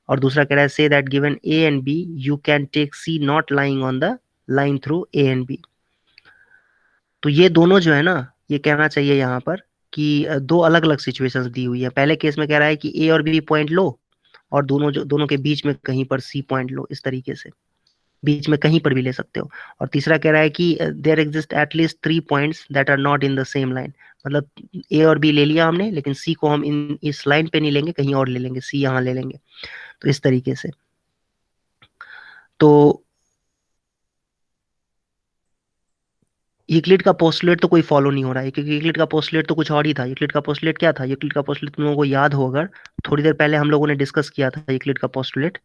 और दूसरा कह रहा है say that given A and B, you can take C not lying on the line through A and B. तो ये दोनों जो है ना, ये कहना चाहिए यहाँ पर कि दो अलग अलग सिचुएशंस दी हुई है। पहले केस में कह रहा है कि A और B पॉइंट लो और दोनों के बीच में कहीं पर C पॉइंट लो, इस तरीके से बीच में कहीं पर भी ले सकते हो। और तीसरा कह रहा है कि there exist at least 3 points that are not in the same line. मतलब A और B ले लिया हमने, लेकिन C को हम इस लाइन पे नहीं लेंगे, कहीं और ले लेंगे, C यहाँ ले लेंगे। तो इस तरीके से तो यूक्लिड का पोस्टुलेट तो कोई फॉलो नहीं हो रहा है, क्योंकि यूक्लिड का पोस्टुलेट तो कुछ और ही था। यूक्लिड का पोस्टुलेट क्या था? यूक्लिड का पोस्टुलेट तुम लोगों को याद हो अगर, थोड़ी देर पहले हम लोगों ने डिस्कस किया था यूक्लिड का पोस्टुलेट।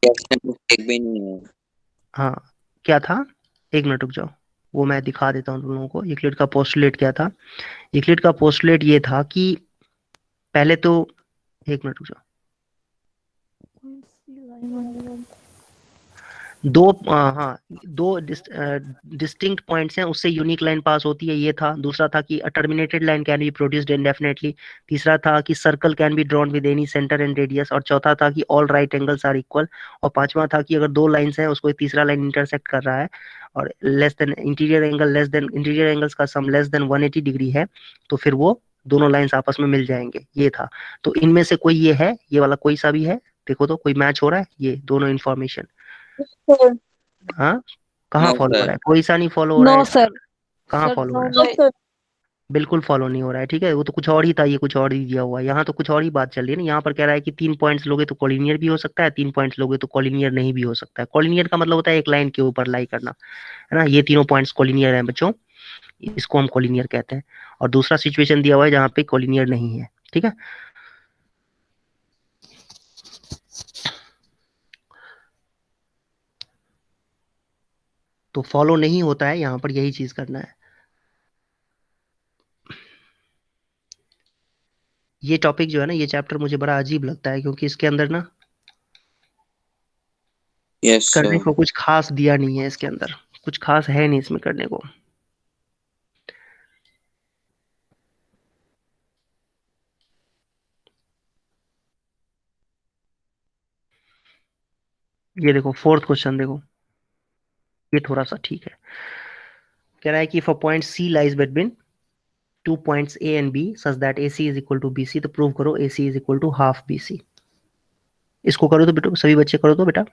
एक भी नहीं है। हाँ, क्या था? एक मिनट रुक जाओ, वो मैं दिखा देता हूँ तुम लोगों को। यूक्लिड का पोस्टुलेट क्या था? यूक्लिड का पोस्टुलेट ये था कि पहले तो, एक मिनट रुक जाओ, हाँ, दो डिस्टिंक्ट पॉइंट्स हैं, उससे यूनिक लाइन पास होती है, ये था। दूसरा था कि terminated line can be produced indefinitely. तीसरा था कि circle can be drawn with any centre and radius. और चौथा था कि all right angles are equal. और पांचवा था कि अगर दो लाइंस हैं, उसको एक तीसरा लाइन इंटरसेक्ट कर रहा है और इंटीरियर एंगल्स का सम लेस देन 180 डिग्री है, तो फिर वो दोनों लाइंस आपस में मिल जाएंगे, ये था। तो इनमें से कोई ये है, ये वाला कोई सा भी है, देखो तो कोई मैच हो रहा है ये दोनों इन्फॉर्मेशन? sir. हाँ, कहाँ नो फॉलो हो सर। रहा है? कोई सा नहीं फॉलो हो रहा है नो इसका? सर। कहाँ सर फॉलो हो नो रहा है? No, no. sir. बिल्कुल फॉलो नहीं हो रहा है, ठीक है। वो तो कुछ और ही था, ये कुछ और ही दिया हुआ है। यहाँ तो कुछ और ही बात चल रही है ना। यहाँ पर कह रहा है कि 3 पॉइंट्स लोगे तो कॉलिनियर भी हो सकता है, 3 पॉइंट्स लोगे तो कॉलिनियर नहीं भी हो सकता है। कॉलिनियर का मतलब होता है एक लाइन के ऊपर लाई करना, है ना। ये तीनों पॉइंट्स कॉलिनियर हैं बच्चों, इसको हम कॉलिनियर कहते हैं। और दूसरा सिचुएशन दिया हुआ है जहाँ पे कॉलिनियर नहीं है, ठीक है। तो फॉलो नहीं होता है यहाँ पर, यही चीज करना है। ये टॉपिक जो है ना, ये चैप्टर मुझे बड़ा अजीब लगता है, क्योंकि इसके अंदर ना यस करने सर। को कुछ खास दिया नहीं है। इसके अंदर कुछ खास है नहीं इसमें करने को। ये देखो फोर्थ क्वेश्चन देखो, ये थोड़ा सा ठीक है। कह रहा है कि if a point C lies between two points A and B such that A C is equal to B C, तो प्रूव करो A C is equal to half B C. इसको करो तो बेटा, सभी बच्चे करो तो बेटा।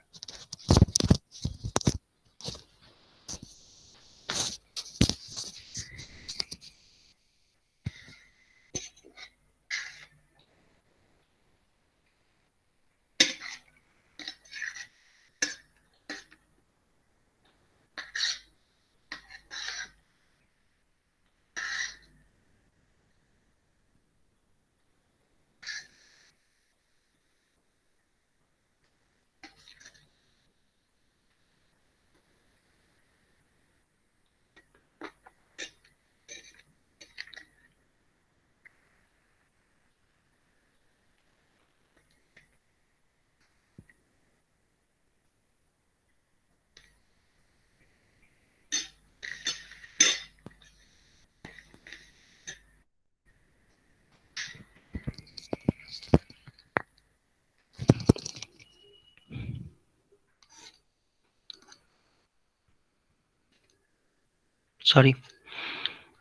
सॉरी,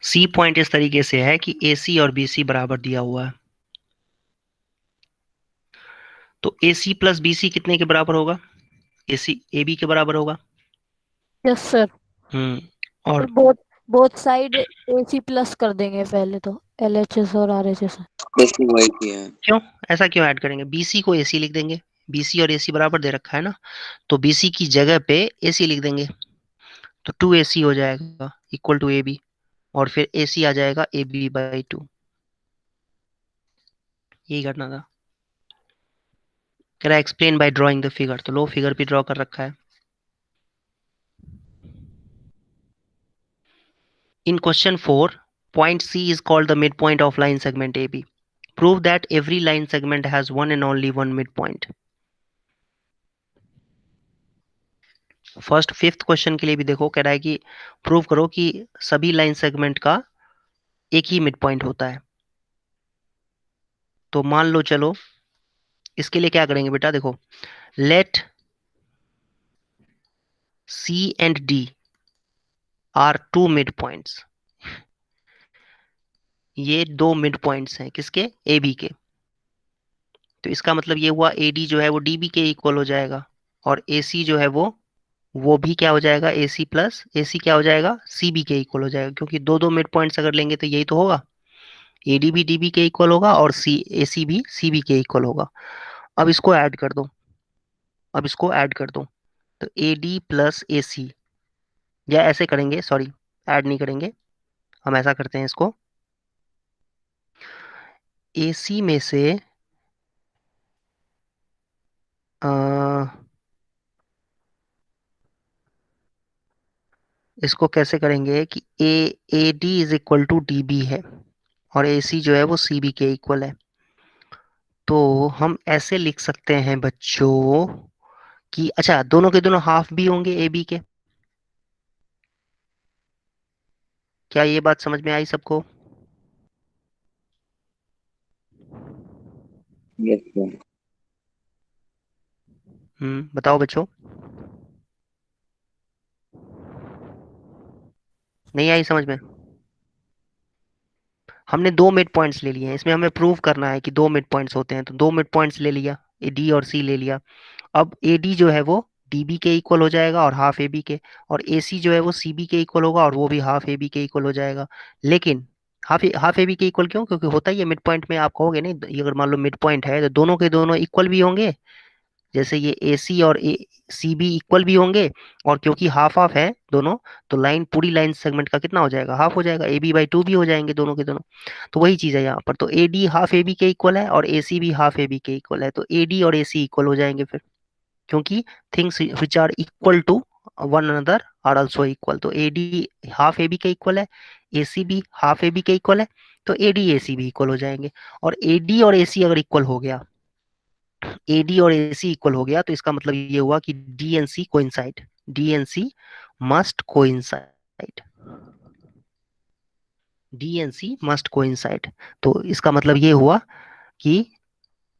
सी पॉइंट इस तरीके से है कि ए सी और बी सी बराबर दिया हुआ है। तो ए सी प्लस बी सी कितने के बराबर होगा? ए सी ए बी के बराबर होगा। Yes sir. और both both side AC plus कर देंगे पहले तो, LHS और RHS। जैसे वही किया है। क्यों, ऐसा क्यों ऐड करेंगे? बीसी को एसी लिख देंगे, बीसी और एसी बराबर दे रखा है ना, तो बीसी की जगह पे एसी लिख देंगे, तो 2AC हो जाएगा इक्वल टू ए बी। और फिर AC आ जाएगा AB/2। यही करना था। कह रहा है explain by drawing the figure, तो लो फिगर भी ड्रॉ कर रखा है। In question 4, point C is called the midpoint of line segment AB. Prove that every line segment has one and only one midpoint. First fifth question के लिए भी देखो, कह रहा है कि प्रूव करो कि सभी लाइन सेगमेंट का एक ही मिड पॉइंट होता है। तो मान लो, चलो इसके लिए क्या करेंगे बेटा, देखो, let C and D are two mid points. ये दो मिड पॉइंट्स हैं किसके? ए बी के। तो इसका मतलब ये हुआ ए डी जो है वो डी बी के इक्वल हो जाएगा, और ए सी जो है वो भी क्या हो जाएगा? ए सी प्लस ए सी क्या हो जाएगा? सी बी के इक्वल हो जाएगा, क्योंकि दो दो मिड पॉइंट्स अगर लेंगे तो यही तो होगा, ए डी भी डी बी के इक्वल होगा और सी ए सी भी सी बी के इक्वल होगा। अब इसको ऐड कर दो, अब इसको ऐड कर दो, तो ए डी प्लस ए सी, या ऐसे करेंगे, सॉरी ऐड नहीं करेंगे, हम ऐसा करते हैं इसको, ए सी में से अ, इसको कैसे करेंगे कि A D is equal to D B है, और ए सी जो है वो सी बी के इक्वल है। तो हम ऐसे लिख सकते हैं बच्चों कि अच्छा दोनों के दोनों हाफ भी होंगे ए बी के। क्या ये बात समझ में आई सबको? Yes sir. बताओ बच्चों, नहीं आई समझ में? हमने दो मिड पॉइंट्स ले लिए हैं, इसमें हमें प्रूव करना है कि दो मिड पॉइंट्स होते हैं, तो दो मिड पॉइंट्स ले लिया, ए डी और सी ले लिया। अब ए डी जो है वो डी बी के इक्वल हो जाएगा और हाफ ए बी के, और ए सी जो है वो सी बी के इक्वल होगा और वो भी हाफ ए बी के इक्वल हो जाएगा। लेकिन हाफ ए बी के इक्वल क्यों? क्योंकि होता ही है मिड पॉइंट में, आप कहोगे नहीं, ये अगर मान लो मिड पॉइंट है तो दोनों के दोनों इक्वल भी होंगे, जैसे ये ए सी और ए सी बी इक्वल भी होंगे, और क्योंकि हाफ हाफ है दोनों, तो लाइन पूरी लाइन सेगमेंट का कितना हो जाएगा? हाफ हो जाएगा, ए बी बाई टू भी हो जाएंगे दोनों के दोनों। तो वही चीज है यहाँ पर, तो A D half A B के इक्वल है और ए सी भी हाफ ए बी के इक्वल है, तो ए डी और ए सी इक्वल हो जाएंगे फिर, क्योंकि things which are equal to one another are also equal. तो A D half A B के इक्वल है, ए सी भी हाफ ए बी के इक्वल है, तो ए डी ए सी भी इक्वल हो जाएंगे। और ए डी और ए सी अगर इक्वल हो गया, ए डी और ए सी इक्वल हो गया, तो इसका मतलब ये हुआ कि D and C coincide, D and C must coincide, D and C must coincide. तो इसका मतलब ये हुआ कि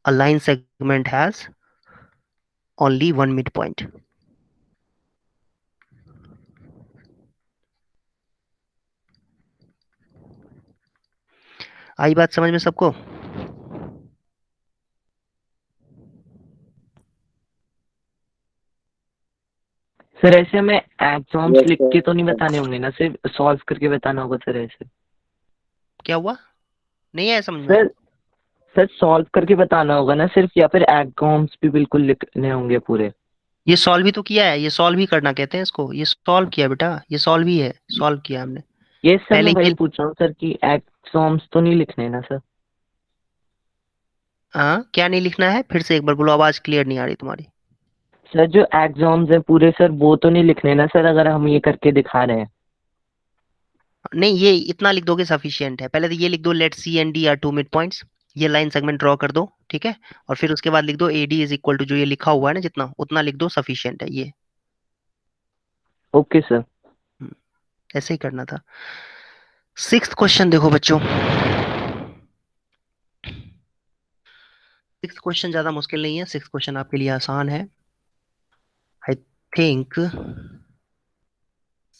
a line segment has only one midpoint. आई बात समझ में सबको? सर ऐसे हमें एक्सॉम्स Yes, लिख sir. के तो नहीं बताने होंगे ना, सिर्फ सॉल्व करके बताना होगा सर ऐसे? क्या हुआ, नहीं आया समझ में? सर सर सॉल्व करके बताना होगा ना सिर्फ, या फिर एक्सॉम्स भी बिल्कुल लिखने होंगे पूरे? ये सॉल्व ही तो किया है, ये सॉल्व ही करना कहते हैं इसको, ये सॉल्व किया बेटा, ये सॉल्व ही है, सॉल्व किया हमने ये सर पहले मैं ये। वही पूछ रहा हूँ सर कि एक्सॉम्स तो नहीं लिखने ना सर? हाँ, क्या नहीं लिखना है? फिर से एक बार बोलो, आवाज क्लियर नहीं आ रही तुम्हारी। सर जो एग्जाम्स हैं पूरे सर वो तो नहीं लिखने ना सर, अगर हम ये करके दिखा रहे हैं? नहीं, ये इतना लिख दोगे सफिशियंट है। पहले तो ये लिख दो, let C and D are two mid points, ये लाइन सेगमेंट ड्रॉ कर दो, ठीक है। और फिर उसके बाद लिख दो A D is equal to, जो ये लिखा हुआ है ना जितना, उतना लिख दो, सफिशियंट है ये। Okay sir. ऐसे ही करना था। सिक्स्थ क्वेश्चन देखो बच्चों, सिक्स्थ क्वेश्चन ज्यादा मुश्किल नहीं है, सिक्स्थ क्वेश्चन आपके लिए आसान है आई थिंक।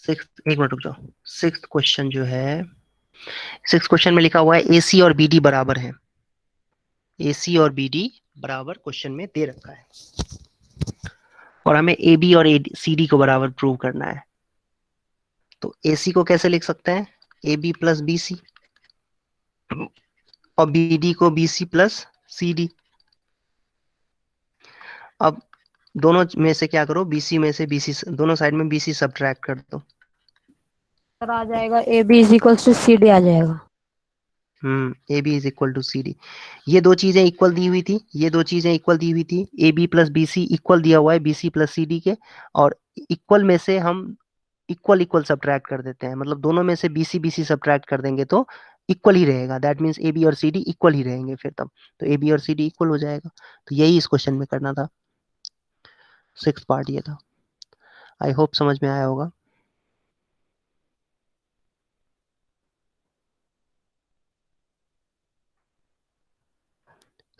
सिक्स्थ, एक मिनट रुक जाओ, सिक्स्थ क्वेश्चन जो है, सिक्स्थ क्वेश्चन में लिखा हुआ है ए सी और बी डी बराबर है, ए सी और बी डी बराबर क्वेश्चन में दे रखा है, और हमें ए बी और सी डी को बराबर प्रूव करना है। तो ए सी को कैसे लिख सकते हैं? A B plus B C, और बी डी को B C plus C D. अब दोनों में से क्या करो, बीसी में से बीसी, दोनों साइड में बीसी सब्ट्रैक्ट कर दो। सर आ जाएगा A B is equal to C D आ जाएगा। A B is equal to C D. ये दो चीजें इक्वल दी हुई थी, ये दो चीजें इक्वल दी हुई थी, A B plus B C equal दिया हुआ है B C plus C D के, और इक्वल में से हम इक्वल इक्वल सब्ट्रैक्ट कर देते हैं, मतलब दोनों में से बी सी सब्ट्रैक्ट कर देंगे तो इक्वल ही रहेगा, दैट मीन्स ए बी और सी डी इक्वल ही रहेंगे फिर तब, तो ए बी और सी डी इक्वल हो जाएगा। तो यही इस क्वेश्चन में करना था, सिक्स पार्ट ये था। आई होप समझ में आया होगा।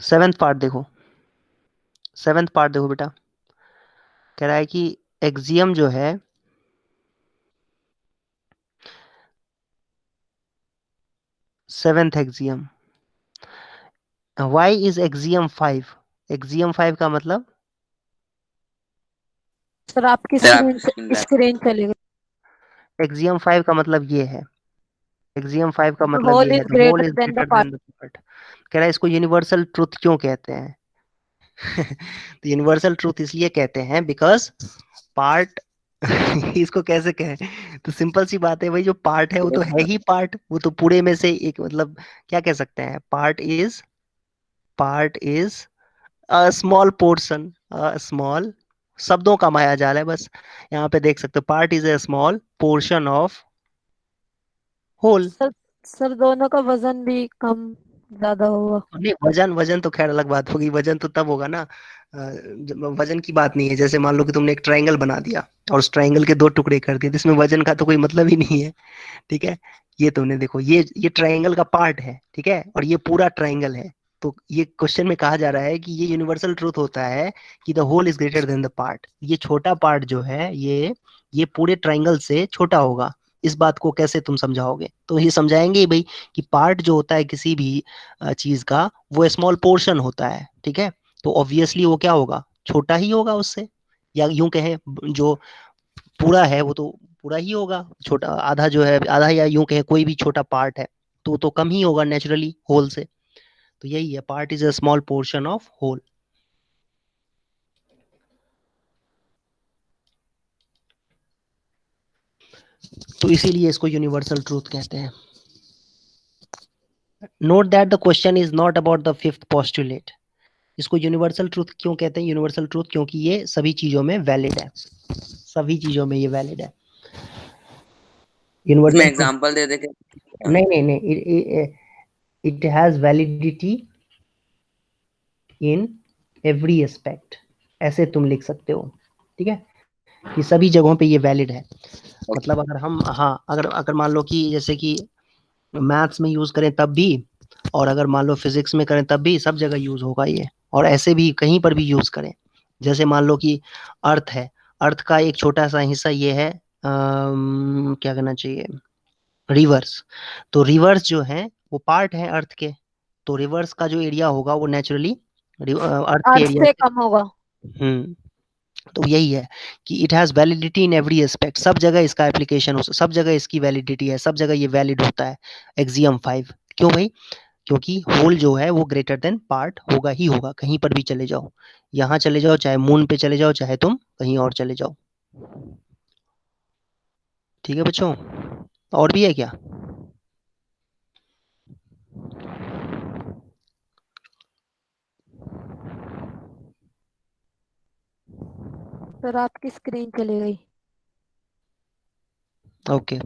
सेवेंथ पार्ट देखो, सेवेंथ पार्ट देखो बेटा, कह रहा है कि एक्सियम जो है, seventh axiom, why is axiom 5, axiom 5 का मतलब, सर आपकी Sir, स्क्रीन आपकी screen black स्क्रीन चली गई। एक्सियम 5 का मतलब ये है, एक्सियम 5 का मतलब होल ये है, is the whole is greater than the greater part. Then the part. कह रहा है इसको यूनिवर्सल ट्रूथ क्यों कहते हैं? तो यूनिवर्सल ट्रूथ इसलिए कहते हैं बिकॉज पार्ट इसको कैसे कहें, तो सिंपल सी बात है, भाई जो पार्ट है वो तो है ही पार्ट, वो तो पूरे में से एक, मतलब क्या कह सकते हैं, part is a small portion, a small, शब्दों का माया जाल है बस। यहाँ पे देख सकते हो, part is a small portion of whole. Sir दोनों का वजन भी कम ज्यादा होगा। नहीं, वजन वजन तो खैर अलग बात होगी। वजन तो तब होगा ना, वजन की बात नहीं है। जैसे मान लो कि तुमने एक ट्रायंगल बना दिया और उस ट्रायंगल के दो टुकड़े कर दिए, तो इसमें वजन का तो कोई मतलब ही नहीं है। ठीक है, ये तुमने देखो, ये ट्रायंगल का पार्ट है, ठीक है, और ये पूरा ट्रायंगल है। तो ये क्वेश्चन में कहा जा रहा है कि ये यूनिवर्सल ट्रूथ होता है कि the whole is greater than the part. ये छोटा पार्ट जो है, ये पूरे ट्रायंगल से छोटा होगा। इस बात को कैसे तुम समझाओगे? तो ये समझाएंगे ही भाई कि पार्ट जो होता है किसी भी चीज का, वो स्मॉल पोर्शन होता है, ठीक है। तो ऑब्वियसली वो क्या होगा, छोटा ही होगा उससे। या यूं कहें, जो पूरा है वो तो पूरा ही होगा, छोटा आधा जो है आधा, या यूं कहें कोई भी छोटा पार्ट है तो कम ही होगा नेचुरली होल से। तो यही है, part is a small portion of whole. तो इसीलिए इसको यूनिवर्सल ट्रूथ कहते हैं। Note that the question is not about the fifth postulate. इसको यूनिवर्सल ट्रूथ क्यों कहते हैं? यूनिवर्सल ट्रूथ क्योंकि ये सभी चीजों में वैलिड है, सभी चीजों में ये वैलिड है। इसमें यूनिवर्सल ट्रूथ, एग्जांपल दे दे के। नहीं नहीं नहीं, it has validity in every aspect, ऐसे तुम लिख सकते हो, ठीक है, कि सभी जगहों पे ये वैलिड है। मतलब अगर हम, हाँ, अगर मान लो कि जैसे कि मैथ्स में यूज करें तब भी, और अगर मान लो फिजिक्स में करें तब भी, सब जगह यूज होगा ये। और ऐसे भी कहीं पर भी यूज करें, जैसे मान लो कि अर्थ है, अर्थ का एक छोटा सा हिस्सा ये है, क्या कहना चाहिए, रिवर्स। तो रिवर्स जो है वो पार्ट है अर्थ के। तो रिवर्स का जो एरिया होगा वो नेचुरली अर्थ के अर्थ एरिया से से, कम होगा। तो यही है कि it has validity in every aspect, सब जगह इसका एप्लीकेशन हो, सब जगह इसकी वैलिडिटी है, सब जगह ये वैलिड होता है। एक्सियम 5। क्यों भाई? क्योंकि होल जो है वो ग्रेटर देन पार्ट होगा ही होगा, कहीं पर भी चले जाओ, यहाँ चले जाओ, चाहे मून पे चले जाओ, चाहे तुम कहीं और चले जाओ। ठीक है बच्चों, और भी है क्या? सर आपकी स्क्रीन चली गई। ओके,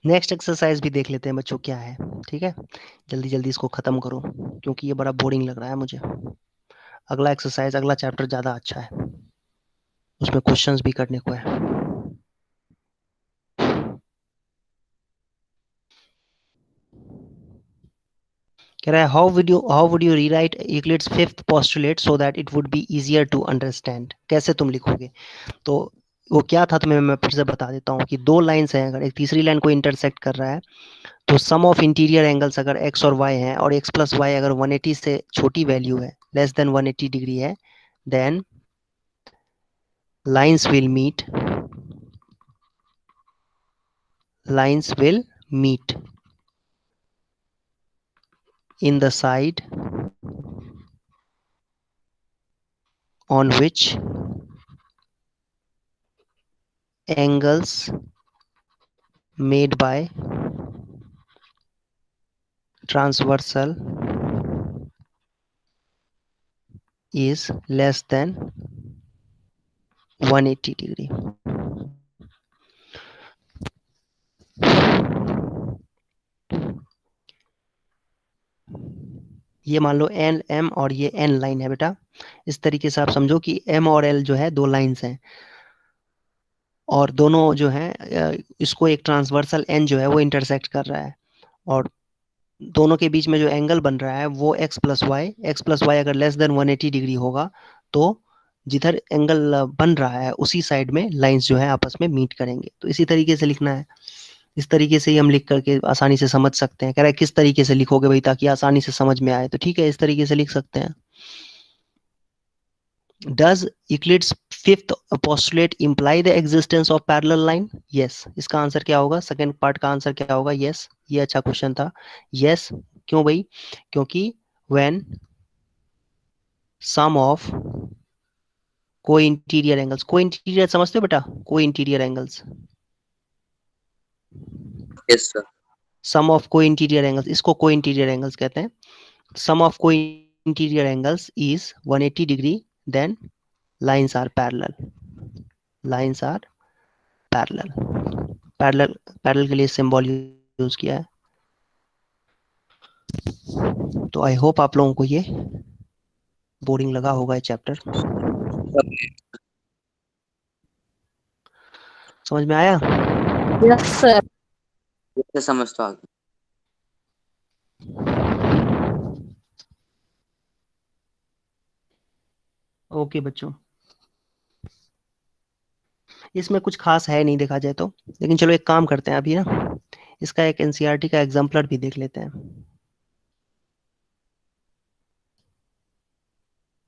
नेक्स्ट एक्सरसाइज भी देख लेते हैं बच्चों, क्या है। ठीक है, जल्दी जल्दी इसको खत्म करो, क्योंकि ये बड़ा बोरिंग लग रहा है मुझे। अगला एक्सरसाइज, अगला चैप्टर ज्यादा अच्छा है, उसमें क्वेश्चंस भी करने को है। कह रहा है how would you rewrite Euclid's fifth postulate so that it would be easier to understand. कैसे तुम लिखोगे? तो वो क्या था, तुम्हें मैं फिर से बता देता हूँ कि दो लाइंस हैं, अगर एक तीसरी लाइन को इंटरसेक्ट कर रहा है, तो सम ऑफ इंटीरियर एंगल्स अगर x और y हैं, और x प्लस वाई अगर 180 से छोटी वैल्यू है, लेस देन 180 डिग्री है, then lines will meet, lines will meet in the side on which angles made by transversal is less than 180 degree. ये मान लो एन एम और ये एन लाइन है बेटा। इस तरीके से आप समझो कि एम और एल जो है दो लाइंस हैं, और दोनों जो है इसको एक ट्रांसवर्सल एन जो है वो इंटरसेक्ट कर रहा है, और दोनों के बीच में जो एंगल बन रहा है वो एक्स प्लस वाई अगर लेस देन 180 डिग्री होगा, तो जिधर एंगल बन रहा है उसी साइड में लाइंस जो है आपस में मीट करेंगे। तो इसी तरीके से लिखना है, इस तरीके से ही हम लिख करके आसानी से समझ सकते हैं। कह रहा है किस तरीके से लिखोगे भाई ताकि आसानी से समझ में आए, तो ठीक है, इस तरीके से लिख सकते हैं। Does Euclid's fifth postulate imply the existence of parallel line? Yes. इसका आंसर क्या होगा? सेकंड पार्ट का आंसर क्या होगा? Yes. ये अच्छा क्वेश्चन था। Yes. क्यों भाई? क्योंकि when sum of co-interior angles, co-interior समझते हो बेटा? Co-interior angles, yes sir. sum of co-interior angles, इसको co-interior angles कहते हैं। Sum of co-interior angles is 180 degree, then lines are parallel. Lines are parallel. Parallel के लिए सिंबल यूज किया है. तो आई होप आप लोगों को ये बोरिंग लगा होगा ये चैप्टर. समझ में आया? Yes sir. जैसे समझ तो आ गया. ओके बच्चों, इसमें कुछ खास है नहीं देखा जाए तो, लेकिन चलो एक काम करते हैं अभी ना, इसका एक एनसीईआरटी का एग्जाम्पलर भी देख लेते हैं.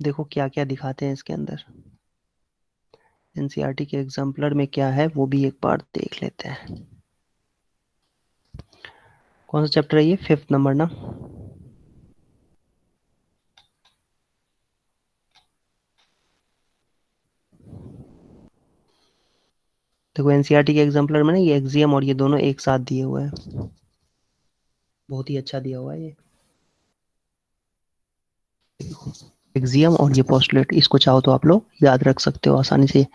देखो क्या क्या दिखाते हैं इसके अंदर. एनसीईआरटी के एग्जाम्पलर में क्या है वो भी एक बार देख लेते हैं. कौन सा चैप्टर है ये? 5th नंबर ना. देखो एनसीईआरटी के एग्जाम्पलर में ना ये एक्सियम और ये दोनों एक साथ दिए हुए हैं. बहुत ही अच्छा दिया हुआ है ये एक्सियम और ये पोस्टुलेट. इसको चाहो तो आप लोग याद रख सकते हो आसानी से,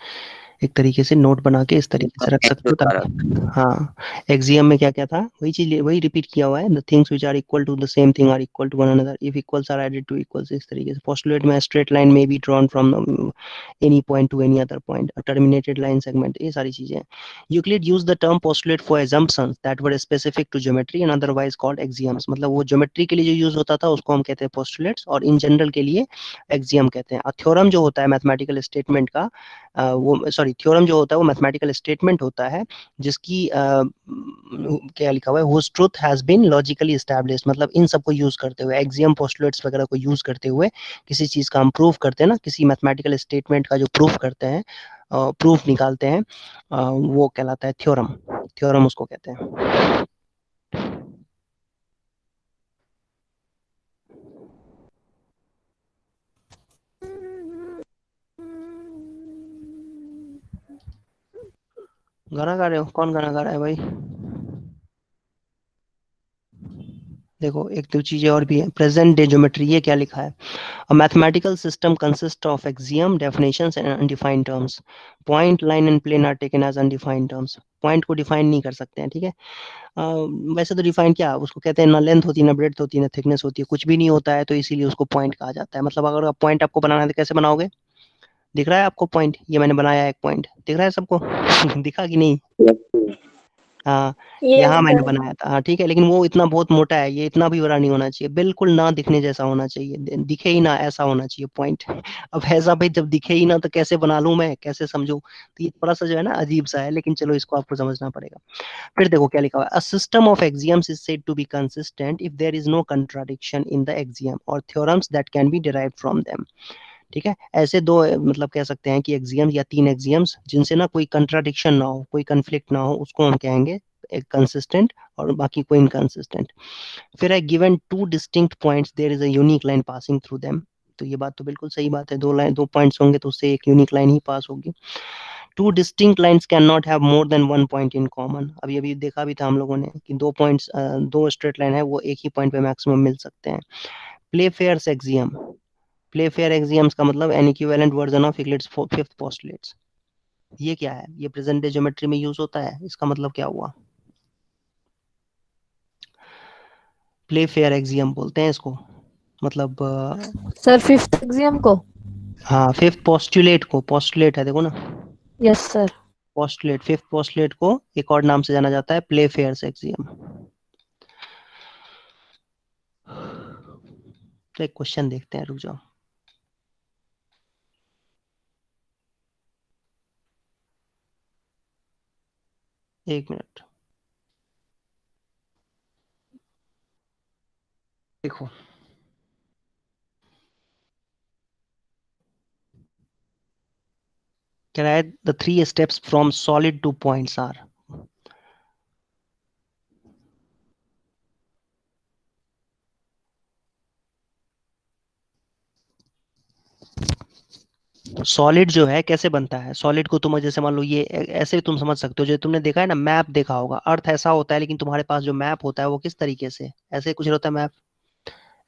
एक तरीके से नोट बना के इस तरीके से रख सकते हो ताकि. हाँ, एक्सियम में क्या क्या था वही चीज वही रिपीट किया हुआ है. The things which are equal to the same thing are equal to one another if equals are added to equals. इस तरीके से पोस्टुलेट में स्ट्रेट लाइन में be drawn from any point to any other point, terminated line segment, ये सारी चीजें. Euclid use the term postulate for assumptions that were specific to geometry and otherwise called axioms. मतलब वो geometry के लिए जो use होता था उसको हम कहते हैं पोस्टुलेट्स, और इन जनरल के लिए एक्सियम कहते हैं. थ्योरम जो होता है मैथमेटिकल स्टेटमेंट का, वो सॉरी थ्योरम जो होता है वो मैथमेटिकल स्टेटमेंट होता है जिसकी क्या लिखा हुआ है, whose truth has been logically established. मतलब इन सबको यूज करते हुए, एक्सियम पोस्टुलेट्स वगैरह को यूज करते हुए किसी चीज का हम प्रूफ करते हैं ना, किसी मैथमेटिकल स्टेटमेंट का जो प्रूफ करते हैं, प्रूफ निकालते हैं, वो कहलाता है थ्योरम. थ्योरम उसको कहते हैं. गाना गा रहे हो? कौन गाना गा रहा है भाई? देखो एक दो चीजें और भी है. प्रेजेंट डे ज्योमेट्री, ये क्या लिखा है? A mathematical system consists of axiom, definitions and undefined terms. Point, line and plane are taken as undefined terms. Point को डिफाइन नहीं कर सकते हैं, ठीक है. वैसे तो डिफाइन क्या उसको कहते हैं, ना लेंथ होती है, ना ब्रेड्थ होती है, ना थिकनेस होती है, कुछ भी नहीं होता है, तो इसीलिए उसको पॉइंट कहा जाता है. मतलब अगर पॉइंट आपको बनाना है तो कैसे बनाओगे? दिख रहा है आपको पॉइंट? ये मैंने बनाया एक पॉइंट, दिख रहा है सबको? दिखा कि नहीं? हाँ, यहाँ मैंने बनाया था. हाँ ठीक है, लेकिन वो इतना बहुत मोटा है, ये इतना भी बड़ा नहीं होना चाहिए, बिल्कुल ना दिखने जैसा होना चाहिए, दिखे ही ना ऐसा होना चाहिए पॉइंट. अब ऐसा भाई जब दिखे ही ना तो कैसे बना लूं मैं, कैसे समझूं? तो ये थोड़ा सा जो है ना अजीब सा है, लेकिन चलो इसको आपको समझना पड़ेगा. फिर देखो क्या लिखा हुआ है. A system of axioms is said to be consistent if there is no contradiction in the axiom और theorems that can be derived from them. ठीक है, ऐसे दो मतलब कह सकते हैं कि एक्सियम्स या तीन एक्सियम्स जिनसे ना कोई कंट्राडिक्शन ना हो, कोई कंफ्लिक्ट ना हो, उसको हम कहेंगे एक कंसिस्टेंट, और बाकी कोई इनकंसिस्टेंट. फिर है given two distinct points there is a unique line passing through them. तो ये बात तो बिल्कुल सही बात है, दो पॉइंट्स होंगे तो उससे एक यूनिक लाइन ही पास होगी. Two distinct lines can not have more than one point in common. अभी अभी देखा भी था हम लोगों ने कि दो पॉइंट्स, दो स्ट्रेट लाइन है वो एक ही पॉइंट पे मैक्सिमम मिल सकते हैं. Playfair's axiom. Playfair axioms का मतलब an equivalent version of Euclid's fifth postulates. ये क्या है? ये प्रेजेंट डे ज्योमेट्री में यूज होता है. इसका मतलब क्या हुआ? प्ले फेयर एक्सियम बोलते हैं इसको. मतलब सर 5th एग्जाम को. हाँ, फिफ्थ पोस्टुलेट को, पोस्टुलेट है देखो ना, yes sir. Postulate, fifth postulate को एक और नाम से जाना जाता है प्ले फेयर एक्सियम. तो एक क्वेश्चन देखते हैं, रुक जाओ. एक मिनट देखो. Can I add the 3 steps from solid to points are? Solid जो है कैसे बनता है? सॉलिड को तुम जैसे मान लो ये ऐसे तुम समझ सकते हो, जो तुमने देखा है ना मैप देखा होगा, अर्थ ऐसा होता है, लेकिन तुम्हारे पास जो मैप होता है वो किस तरीके से, ऐसे कुछ होता है मैप,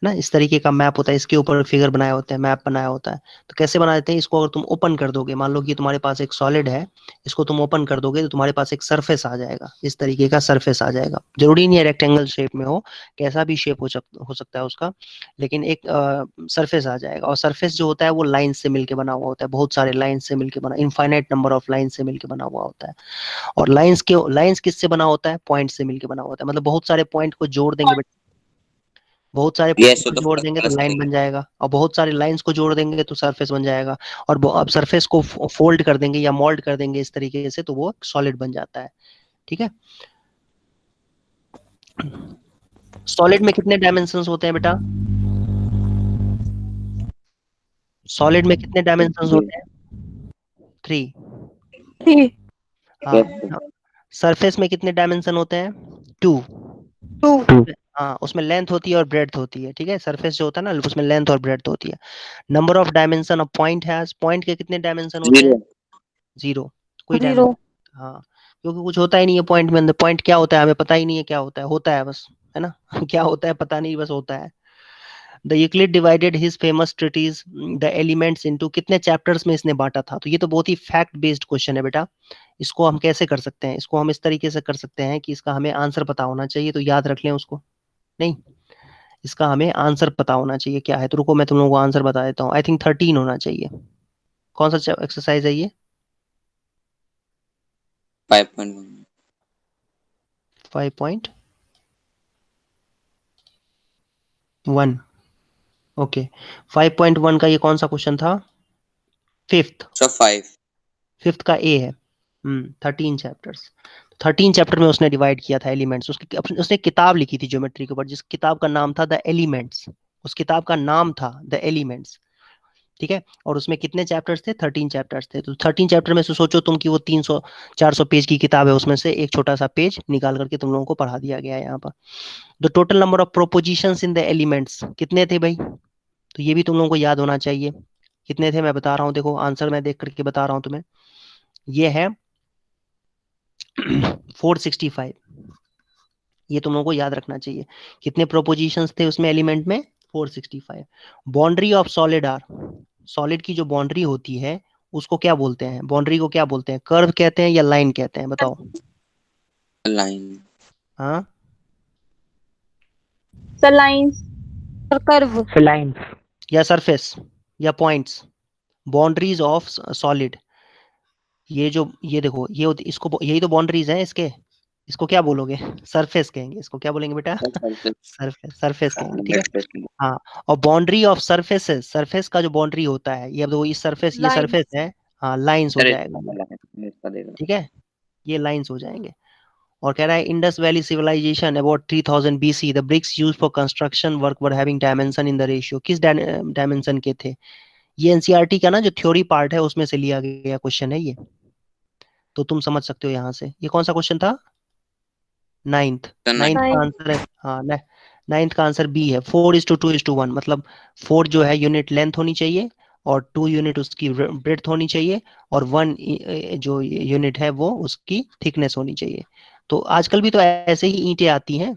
ना, इस तरीके का मैप होता है, इसके ऊपर फिगर बनाया होता है, मैप बनाया होता है। तो कैसे बना देते हैं इसको, अगर तुम ओपन कर दोगे, मान लो कि तुम्हारे पास एक सॉलिड है, इसको तुम ओपन कर दोगे तो तुम्हारे पास एक सरफेस आ जाएगा, इस तरीके का सरफेस आ जाएगा। जरूरी नहीं है रेक्टेंगल शेप में हो, कैसा भी शेप हो सकता है उसका, लेकिन एक सरफेस आ जाएगा। और सरफेस जो होता है वो लाइन से मिलके बना हुआ होता है, बहुत सारे लाइन से मिलके बना, इनफाइनाइट नंबर ऑफ लाइन से मिलके बना हुआ होता है। और लाइंस किससे बना होता है, पॉइंट से मिलके बना होता है। मतलब बहुत सारे पॉइंट को जोड़ देंगे, बहुत सारे पॉइंट Yes, so को the जोड़ first देंगे तो class लाइन बन जाएगा, और बहुत सारे लाइंस को जोड़ देंगे तो सरफेस बन जाएगा। और अब सरफेस को फोल्ड कर देंगे या मोल्ड कर देंगे इस तरीके से, तो वो सॉलिड बन जाता है। ठीक है, सॉलिड में कितने डायमेंशंस होते हैं बेटा, सॉलिड में कितने डायमेंशंस होते हैं, 3। 3. हाँ, Yes, sir. सरफेस में कितने डायमेंशन होते हैं, 2। 2. हाँ, उसमें लेंथ होती है और ब्रेड्थ होती है। ठीक है, सरफेस जो होता है ना, उसमें लेंथ और ब्रेड्थ होती है। Number of dimension of point है, पॉइंट के कितने डायमेंशन होते हैं, 0. 0, कोई 0. डायमेंशन। हाँ, क्योंकि कुछ होता ही नहीं है पॉइंट में अंदर, पॉइंट क्या होता है हमें पता ही नहीं है क्या होता है बस, है ना क्या होता है पता नहीं, बस होता है। The Euclid divided his famous treatise the elements into, कितने चैप्टर्स में इसने बांटा था। तो ये तो बहुत ही फैक्ट बेस्ड क्वेश्चन है बेटा। इसको हम कैसे कर सकते हैं, इसको हम इस तरीके से कर सकते हैं कि इसका हमें आंसर पता होना चाहिए, तो याद रख लें उसको। नहीं, इसका हमें आंसर पता होना चाहिए क्या है। तो रुको मैं तुम लोगों को आंसर बता देता हूँ। आई थिंक 13 होना चाहिए। कौन सा एक्सरसाइज है ये, 5.1. 5.1। ओके, 5.1 का ये कौन सा क्वेश्चन था, फिफ्थ। So 5. फिफ्थ का ए है। 13 चैप्टर्स, 13 चैप्टर में उसने डिवाइड किया था एलिमेंट्स। उसने किताब लिखी थी ज्योमेट्री के ऊपर, जिस किताब का नाम था द एलिमेंट्स। उस किताब का नाम था द एलिमेंट्स। ठीक है, और उसमें कितने चैप्टर्स थे, 13 चैप्टर्स थे। तो 13 चैप्टर में से सोचो तुम कि वो 300-400 पेज की किताब है, उसमें से एक छोटा सा पेज निकाल करके तुम लोगों को पढ़ा दिया गया है यहाँ पर। The total number of propositions in the elements कितने थे भाई, तो ये भी तुम लोगों को याद होना चाहिए। कितने थे मैं बता रहा हूँ, देखो आंसर मैं देख करके बता रहा हूँ तुम्हें। ये है 465। ये तुम लोगों को याद रखना चाहिए, कितने प्रोपोजिशंस थे उसमें एलिमेंट में, 465। Boundary of solid are, solid की जो बाउंड्री होती है उसको क्या बोलते हैं, बाउंड्री को क्या बोलते हैं, कर्व कहते हैं या लाइन कहते हैं, बताओ। Line. हाँ, The lines. Curve, lines. या सरफेस या पॉइंट्स, बाउंड्रीज ऑफ सॉलिड। ये देखो इसको यही तो बाउंड्रीज हैं इसके, इसको क्या बोलोगे, सरफेस कहेंगे, इसको क्या बोलेंगे बेटा Surface. सरफेस कहेंगे। ठीक है, Surface. हाँ। और बाउंड्री ऑफ सरफेसेस, सरफेस का जो बाउंड्री होता है, ये अब देखो इस सरफेस, ये लाइन, सरफेस है, हाँ लाइंस हो Correct. जाएगा ये। इसका देगा. ठीक है, ये लाइंस हो जाएंगे। और कह रहा है Indus valley civilisation about 3000 BC the bricks used for construction work were having dimension in the ratio, किस डायमेंशन के थे। ये एनसीईआरटी का ना जो थ्योरी पार्ट है उसमें से लिया गया क्वेश्चन है ये, तो तुम समझ सकते हो यहाँ से। ये कौन सा क्वेश्चन था, नाइन्थ। The नाइन्थ का आंसर है, हाँ नाइन्थ का आंसर बी है, 4:2:1। मतलब 4 जो है यूनिट लेंथ होनी चाहिए, और 2 यूनिट उसकी ब्रेड्थ होनी चाहिए, और 1 जो यूनिट है वो उसकी थिकनेस होनी चाहिए। तो आजकल भी तो ऐसे ही ईंटें आती हैं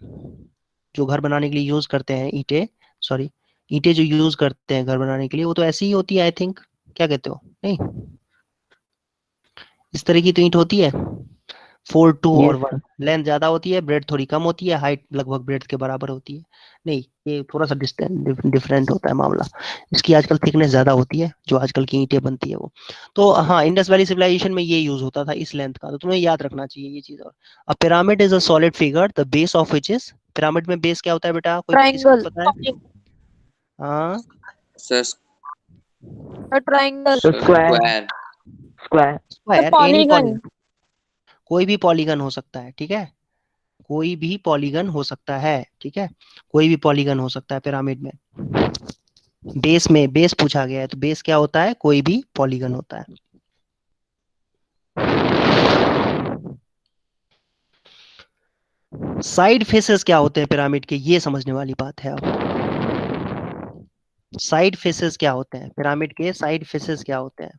जो घर बनाने के लिए यूज करते हैं, ईंटें जो यूज करते हैं घर बनाने के लिए, वो तो ऐसी ही होती है आई थिंक, क्या कहते हो, नहीं इस तरह की तो ईंट होती है, 4, 2 और 1। लेंथ ज्यादा होती है, ब्रेड थोड़ी कम होती है, हाइट लगभग ब्रेड के बराबर होती है। नहीं, ये थोड़ा सा डिफरेंट होता है मामला। इसकी आजकल थिकनेस ज्यादा होती है, जो आजकल की ईंटें बनती है वो। तो हाँ, इंडस वैली सिविलाइजेशन में ये यूज होता था इस लेंथ का, तो तुम्हें याद रखना चाहिए ये चीज। और a pyramid is a solid figure the base of which is, pyramid में बेस क्या होता है बेटा, कोई किसी को ट्रायंगल, पता है, हाँ triangle, Square. Square. The square, any polygon. कोई भी पॉलीगन हो सकता है। ठीक है, कोई भी पॉलीगन हो सकता है। ठीक है, कोई भी पॉलीगन हो सकता है पिरामिड में। बेस पूछा गया है, तो बेस क्या होता है, कोई भी पॉलीगन होता है। साइड फेसेस क्या होते हैं पिरामिड के, ये समझने वाली बात है। अब साइड फेसेस क्या होते हैं पिरामिड के, साइड फेसेस क्या होते हैं,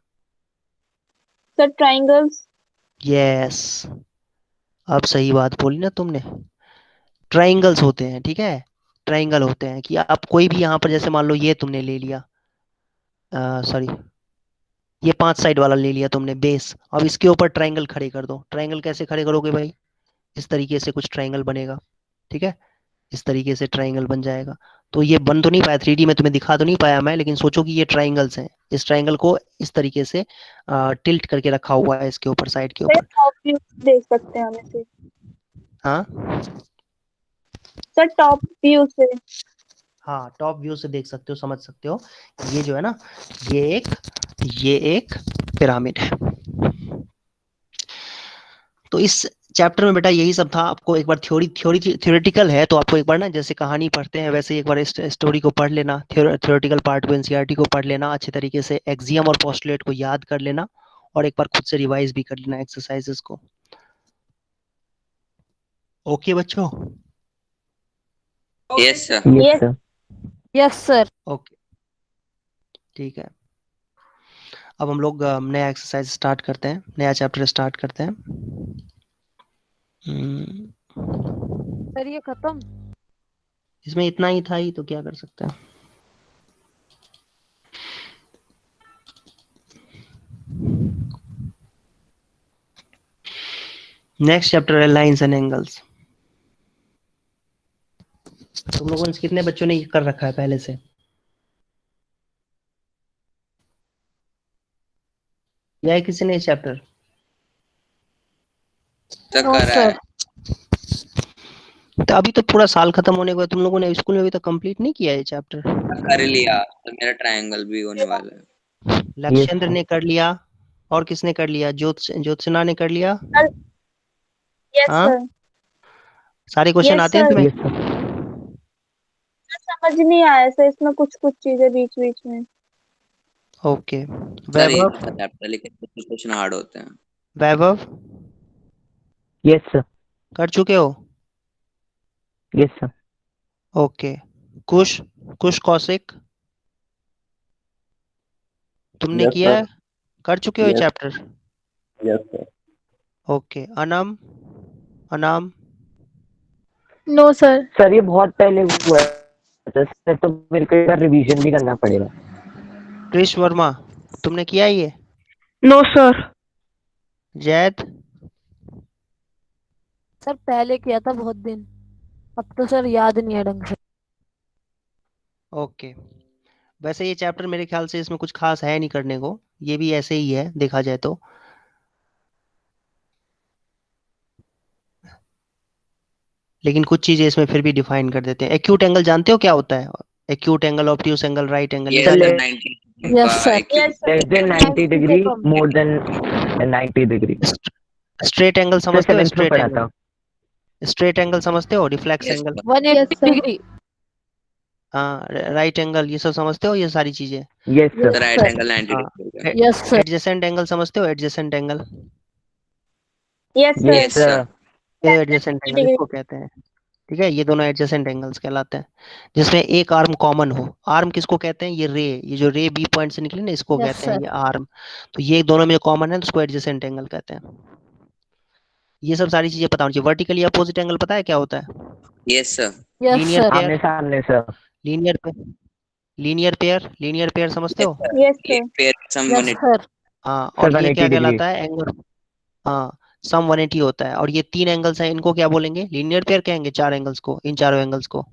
The triangles. यस, अब सही बात बोली ना तुमने, ट्राइंगल्स होते हैं। ठीक है, ट्राइंगल होते हैं कि आप कोई भी यहाँ पर जैसे मान लो ये तुमने ले लिया, सॉरी ये 5 साइड वाला ले लिया तुमने बेस, अब इसके ऊपर ट्राइंगल खड़े कर दो। ट्राइंगल कैसे खड़े करोगे भाई? इस तरीके से कुछ ट्राइंगल बनेगा, ठीक है, इस तरीके से ट्राइंगल बन जाएगा। तो ये बन तो नहीं पाया 3D में, तुम्हें दिखा तो नहीं पाया मैं, लेकिन सोचो कि ये ट्राइंगल्स हैं। इस ट्राइंगल को इस तरीके से टिल्ट करके रखा हुआ है इसके ऊपर, साइड के सर ऊपर। टॉप व्यू देख सकते हैं हम इसे। हाँ सर टॉप व्यू से। हाँ, टॉप व्यू से देख सकते हो, समझ सकते हो। ये जो है ना, ये एक पिरामिड है। तो इस चैप्टर में बेटा यही सब था। आपको एक बार थ्योरेटिकल है तो आपको एक बार ना जैसे कहानी पढ़ते हैं वैसे एक बार स्टोरी को पढ़ लेना, थ्योरेटिकल पार्ट को, एनसीईआरटी को पढ़ लेना अच्छे तरीके से, एक्सियम और पोस्टुलेट को याद कर लेना, और एक बार खुद से रिवाइज भी कर लेना एक्सरसाइजेस को। ओके बच्चों? Yes sir. Yes sir. Yes sir. Okay ठीक है। अब हम लोग नया एक्सरसाइज स्टार्ट करते हैं, नया चैप्टर स्टार्ट करते हैं। सर ये खत्म? इसमें इतना ही था ही तो क्या कर सकते हैं। नेक्स्ट चैप्टर है लाइंस एंड एंगल्स। तुम लोगों ने कितने बच्चों ने ये कर रखा है पहले से? या है किसी ने चैप्टर? तक नो कर रहा है। सर। तो अभी तो पूरा साल खत्म होने को है, तुम लोगों ने स्कूल में अभी तक कंप्लीट नहीं किया ये चैप्टर। कर लिया तो मेरा ट्रायंगल भी होने वाला है। लक्षेंद्र ने कर लिया, और किसने कर लिया? ज्योत्सना ने कर लिया। यस हाँ? सर। सारे क्वेश्चन Yes, आते हैं sir. तुम्हें? Yes sir. समझ नहीं आया सर, इसमें कुछ कुछ चीजें बीच बीच में। ओके। सर ये वैभव? चैप्टर लेकिन कुछ क्वेश्चन हार्ड होते हैं। वैभव यस सर। कर चुके हो? Yes sir. ओके। कुश कौशिक तुमने Yes, किया sir. है? कर चुके हो ये Yes. Chapter? Yes, sir. Okay. Anam? No sir. Sir ये बहुत पहले हुआ है सर, तो मेरे को एक बार रिवीजन भी करना पड़ेगा। कृष वर्मा तुमने किया है ये? No sir. जैद? सर पहले किया था बहुत दिन, अब तो सर याद नहीं है ढंग से। ओके। वैसे ये चैप्टर मेरे ख्याल से इसमें कुछ खास है नहीं करने को, ये भी ऐसे ही है देखा जाए तो। लेकिन कुछ चीजें इसमें फिर भी डिफाइन कर देते हैं। एक्यूट एंगल जानते हो क्या होता है? Acute angle, obtuse angle, right angle, ये ये सर जानते 90 Yes, sir. Yes, sir. Less than 90 degree, more than 90 degree. हो? स्ट्रेट एंगल सर समझते हो? 7th में स्ट्रेट पढ़ा एंगल, था। स्ट्रेट एंगल समझते हो? Reflex Yes, angle, sir. 180 sir. Degree. हाँ, राइट एंगल, ये सब समझते हो ये सारी चीजें? यस तो सर। Right sir. एंगल 90 हाँ। डिग्री होगा। Yes sir. एडजेसेंट एंगल समझते हो? Adjacent angle, yes sir. Yes Yes, sir. Sir. ये एडजेसेंट एंगल डिग्री। इसको कहते हैं, ठीक है। ये दोनों एडजेसेंट एंगल्स कहलाते हैं, जिसमें एक आर्म कॉमन हो। आर्म किसको कहते हैं? ये जो रे बी पॉइंट से निकली ना, इसको Yes, कहते हैं sir. ये आर्म। तो ये दोनों में जो कॉमन है तो उसको एडजेसेंट एंगल कहते हैं। ये सब सारी चीजें पता होनी चाहिए। वर्टिकली अपोजिट एंगल पता है क्या होता है? Yes, sir. Yes linear sir. Pair, आमने सामने सर। लीनियर पेयर समझते Yes, हो? sir. यस ये सर। पेयर सम यस 180 सर। हाँ, सर और ये 180 क्या डिग्री। कहलाता है? एंगल, हाँ, सम 180 होता है। और ये 3 एंगल्स हैं, इनको क्या बोलेंगे? लीनियर पेयर कहेंगे 4 एंगल्स को, इन चारों एंगल्स को।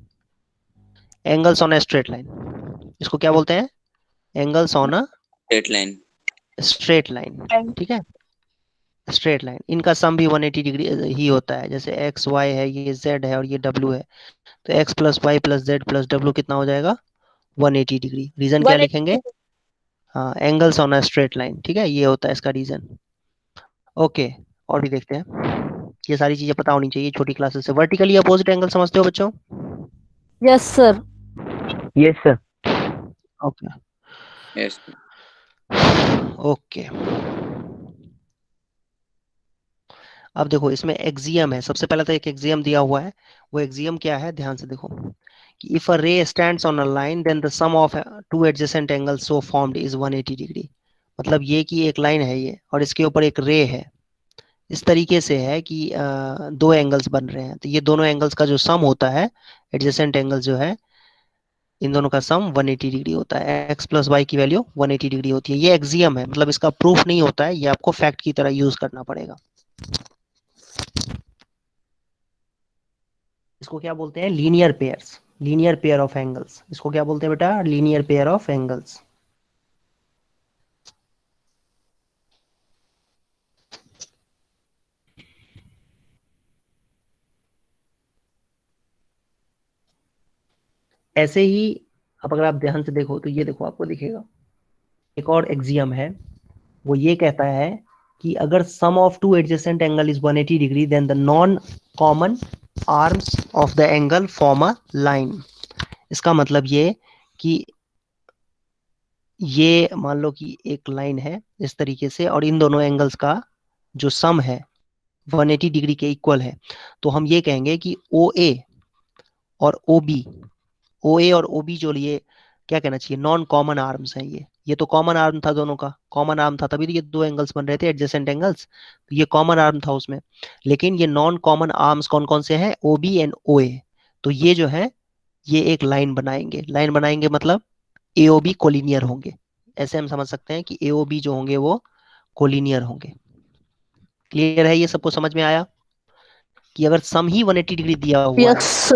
Angles on a straight line, इसको क्या बोलते हैं? Angles on a straight line. Straight line, ठीक है, स्ट्रेट लाइन। इनका सम भी 180 डिग्री ही होता है। जैसे एक्स वाई है, ये जेड है और ये डब्ल्यू है, तो x plus Y plus Z plus डब्ल्यू कितना हो जाएगा? 180 डिग्री। रीजन क्या 180 लिखेंगे? हाँ, angles on a straight line, ठीक है, ये होता है इसका रीजन। ओके, और भी देखते हैं। ये सारी चीजें पता होनी चाहिए छोटी क्लासेस से। वर्टिकली अपोजिट एंगल समझते हो बच्चों? Yes sir. Yes sir. Okay Yes, sir. Okay. अब देखो इसमें एक्सियम है। सबसे पहले तो एक एक्सियम दिया हुआ है। वो एक्सियम क्या है, ध्यान से देखो कि if a ray stands on a line then the sum of two adjacent angles so formed is 180 degree. मतलब ये कि एक लाइन है ये और इसके ऊपर एक रे है, इस तरीके से है कि दो एंगल्स बन रहे हैं, तो ये दोनों एंगल्स का जो सम होता है एडजेसेंट एंगल जो है इन दोनों का सम 180 डिग्री होता है। x प्लस वाई की वैल्यू 180 डिग्री होती है। ये एक्सियम है, मतलब इसका प्रूफ नहीं होता है, ये आपको फैक्ट की तरह यूज करना पड़ेगा। इसको क्या बोलते हैं? Linear pairs, linear pair of angles. इसको क्या बोलते हैं बेटा? Linear pair of angles. ऐसे ही अब अगर आप ध्यान से देखो तो ये देखो, आपको दिखेगा एक और एक्सियम है, वो ये कहता है कि अगर sum of two adjacent angle is 180 degree then the non common arms of the angle form a line. इसका मतलब ये कि ये मान लो कि एक लाइन है इस तरीके से, और इन दोनों एंगल्स का जो सम है 180 डिग्री के इक्वल है, तो हम ये कहेंगे कि OA और OB, OA और OB जो लिए क्या कहना चाहिए? नॉन कॉमन आर्म्स हैं। ये तो कॉमन आर्म था, दोनों का कॉमन आर्म था, तभी तो ये दो एंगल्स बन रहे थे एडजेसेंट एंगल्स, तो ये कॉमन आर्म था उसमें। लेकिन ये नॉन कॉमन आर्म्स कौन कौन से हैं? OB and OA। तो ये जो है ये एक लाइन बनाएंगे। लाइन बनाएंगे मतलब AOB कोलिनियर होंगे। ऐसे हम समझ सकते हैं कि AOB जो होंगे वो कोलिनियर होंगे। क्लियर है? ये सबको समझ में आया कि अगर सम ही 180 डिग्री दिया हुआ है, yes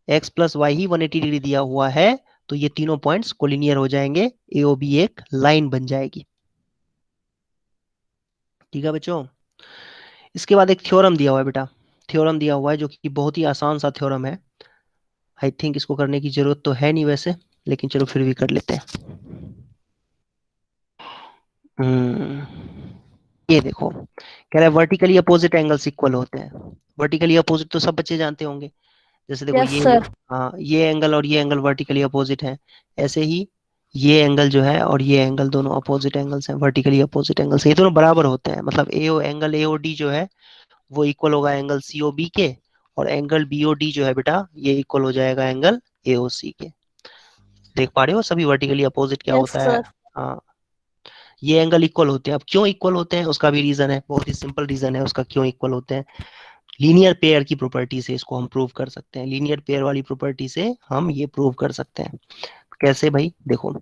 x plus why he 180 degree दिया हुआ है, तो ये तीनों पॉइंट्स कोलिनियर हो जाएंगे, AOB एक लाइन बन जाएगी। ठीक है बच्चों? इसके बाद एक थ्योरम दिया हुआ है बेटा, थ्योरम दिया हुआ है जो कि बहुत ही आसान सा थ्योरम है। आई थिंक इसको करने की जरूरत तो है नहीं वैसे, लेकिन चलो फिर भी कर लेते हैं। ये देखो, कह रहा है वर्टिकली अपोजिट एंगल्स इक्वल होते हैं। वर्टिकली अपोजिट तो सब बच्चे जानते होंगे, जैसे देखो यस ये, सर। हाँ ये एंगल और ये एंगल वर्टिकली अपोजिट है। ऐसे ही ये एंगल जो है और ये एंगल दोनों अपोजिट एंगल्स हैं, वर्टिकली अपोजिट एंगल्स, ये दोनों बराबर होते हैं। मतलब एंगल AOD जो है वो इक्वल होगा एंगल COB के, और एंगल BOD जो है बेटा ये इक्वल हो जाएगा एंगल AOC के। देख पा रहे हो सभी वर्टिकली अपोजिट क्या यस होता है? सर। हाँ, ये एंगल इक्वल होते हैं। अब क्यों इक्वल होते हैं उसका भी रीजन है, बहुत ही सिंपल रीजन है उसका क्यों इक्वल होते हैं। लीनियर पेयर की प्रॉपर्टी से इसको हम प्रूव कर सकते हैं। लीनियर पेयर वाली प्रॉपर्टी से हम ये प्रूव कर सकते हैं। कैसे भाई? देखो,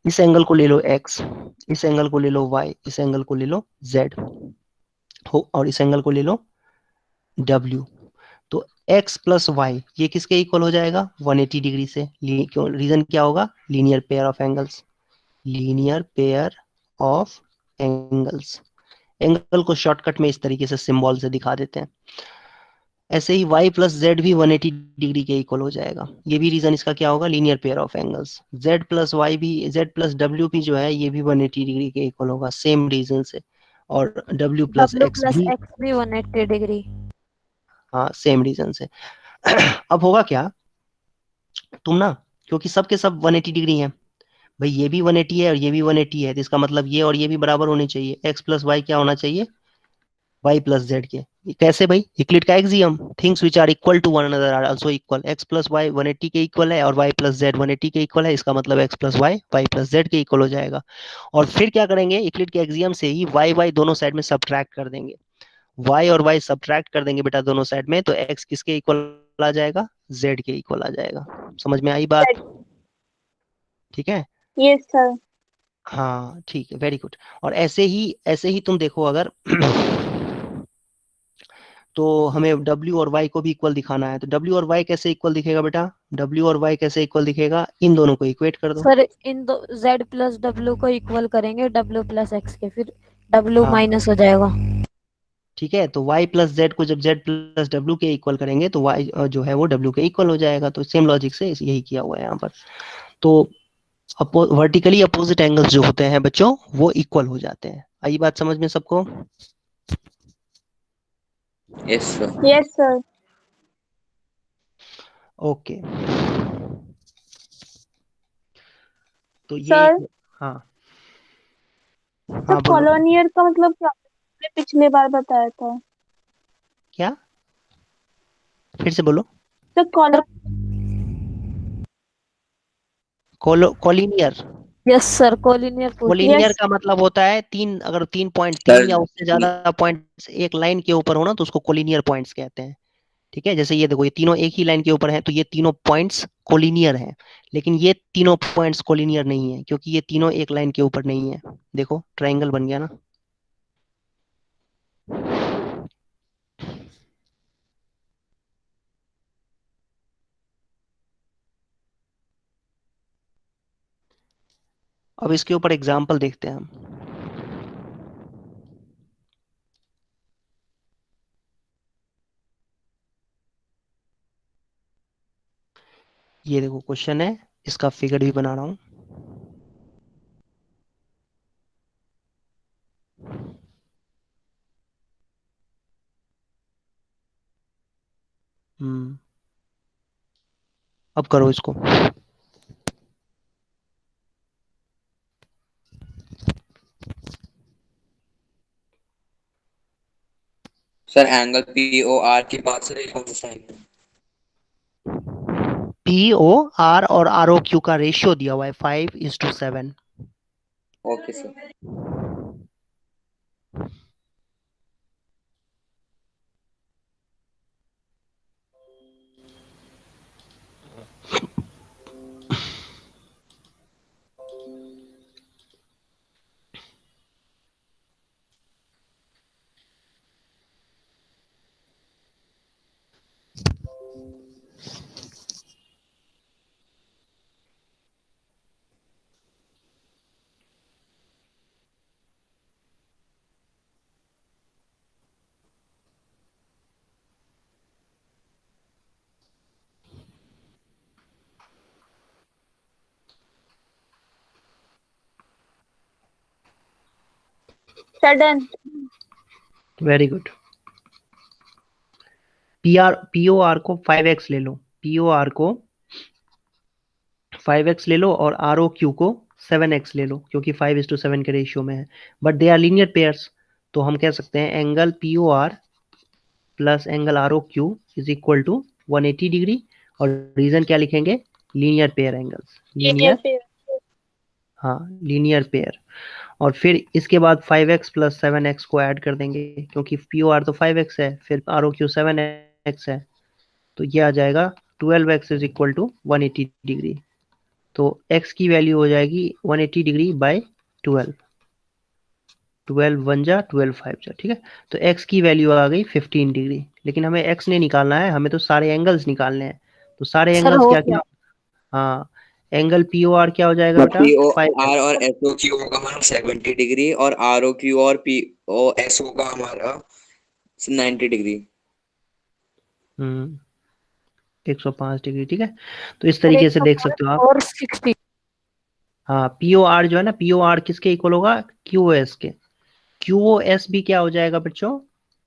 इस एंगल को ले लो x, इस एंगल को ले लो y, इस एंगल को ले लो z हो, और इस एंगल को ले लो w। तो x प्लस वाई ये किसके इक्वल हो जाएगा? 180 डिग्री से। क्यों? रीजन क्या होगा? Linear pair of angles, linear pair of angles. Angle को शॉर्टकट में इस तरीके से सिंबल से दिखा देते हैं। ऐसे ही y प्लस जेड भी 180 डिग्री के इक्वल हो जाएगा। ये भी रीजन इसका क्या होगा? Linear pair of angles. z plus y भी, z प्लस डब्ल्यू भी जो है ये भी 180 डिग्री के इक्वल होगा, सेम रीजन से। और w plus W x plus भी, एक्स भी 180 डिग्री। हाँ सेम रीजन से। अब होगा क्या, तुम ना, क्योंकि सब के सब 180 डिग्री हैं भाई, ये भी 180 है और ये भी 180 है, तो इसका मतलब ये और ये भी बराबर होने चाहिए। x प्लस वाई क्या होना चाहिए? y प्लस जेड के। ये कैसे भाई? यूक्लिड का axiom, things which are equal to one another are also equal. x plus y 180 के इक्वल है और y प्लस जेड 180 के इक्वल है, इसका मतलब x plus y y plus z के इक्वल हो जाएगा। और फिर क्या करेंगे? यूक्लिड के एक्सियम से ही y दोनों साइड में सब्ट्रैक्ट कर देंगे। y और y सब्ट्रैक्ट कर देंगे बेटा दोनों साइड में, तो x किसके इक्वल आ जाएगा? z के इक्वल आ जाएगा। समझ में आई बात? ठीक है? Yes sir. हाँ ठीक है, वेरी गुड। और ऐसे ही तुम देखो अगर तो हमें w और y को भी इक्वल दिखाना है, तो w और y कैसे इक्वल दिखेगा बेटा? w और y कैसे इक्वल दिखेगा? इन दोनों को इक्वेट कर दो। सर इन दो Z प्लस W को इक्वल करेंगे W प्लस X के, फिर W हाँ माइनस हो जाएगा। ठीक है, तो y प्लस जेड को जब z प्लस डब्ल्यू के इक्वल करेंगे तो y जो है वो w के इक्वल हो जाएगा। तो सेम लॉजिक से यही किया हुआ है यहाँ पर। तो वर्टिकली अपोजिट एंगल्स जो होते हैं बच्चों वो इक्वल हो जाते हैं। आई बात समझ में सबको? Yes sir. Yes sir. Okay, तो ये सर हाँ तो हाँ बोलो। कॉलोनियर का मतलब क्या? आपने पिछले बार बताया था। क्या? फिर से बोलो। तो कोलिनियर, यस सर, कोलिनियर पूछ। कोलिनियर यस का मतलब होता है तीन, अगर 3 पॉइंट, सर 3 या उससे ज्यादा पॉइंट एक लाइन के ऊपर हो ना तो उसको कोलिनियर पॉइंट्स कहते हैं। ठीक है, जैसे ये देखो ये तीनों एक ही लाइन के ऊपर हैं, तो ये तीनों पॉइंट्स कोलिनियर हैं, लेकिन ये तीनों पॉइंट्स कोलिनियर नहीं है क्योंकि ये तीनों एक लाइन के ऊपर नहीं है। देखो ट्रायंगल बन गया ना। अब इसके ऊपर एग्जाम्पल देखते हैं हम। ये देखो क्वेश्चन है, इसका फिगर भी बना रहा हूं। अब करो इसको। सर एंगल POR के पास से कौन सा साइन है? POR और ROQ का रेशियो दिया हुआ है 5:7। Okay sir. Sudden. Very good. POR को 5x ले लो, POR को 5x ले लो और ROQ को 7x ले लो क्योंकि 5:7 के रेशियो में है, but they are linear pairs. तो हम कह सकते हैं angle POR plus angle ROQ is equal to 180 degree. और रीजन क्या लिखेंगे? Linear pair angles, linear linear, pair. हाँ लीनियर पेयर। और फिर इसके बाद 5x प्लस 7x को ऐड कर देंगे क्योंकि POR तो 5x है, फिर ROQ 7x है, तो ये आ जाएगा 12x is equal to 180 degree. तो x की वैल्यू हो जाएगी 180 डिग्री बाय 12, 12 1 जा 12 5 जा, ठीक है। तो x की वैल्यू आ गई 15 डिग्री, लेकिन हमें x नहीं निकालना है, हमें तो सारे एंगल्स निकालने हैं। तो सारे सर एंगल्स हो क्या गया। क्या? हाँ, एंगल POR क्या हो जाएगा बेटा? POR 5x। और SOQ होगा हमारा 70 डिग्री और ROQ और POS होगा हमारा 90 डिग्री। 105 डिग्री, ठीक है। तो इस सर तरीके एक से सौ देख पाँच सकते हो आप। और 60। हाँ, POR जो है ना, POR किसके इक्वल होगा? QoS के। QoS भी क्या हो जाएगा बच्चों?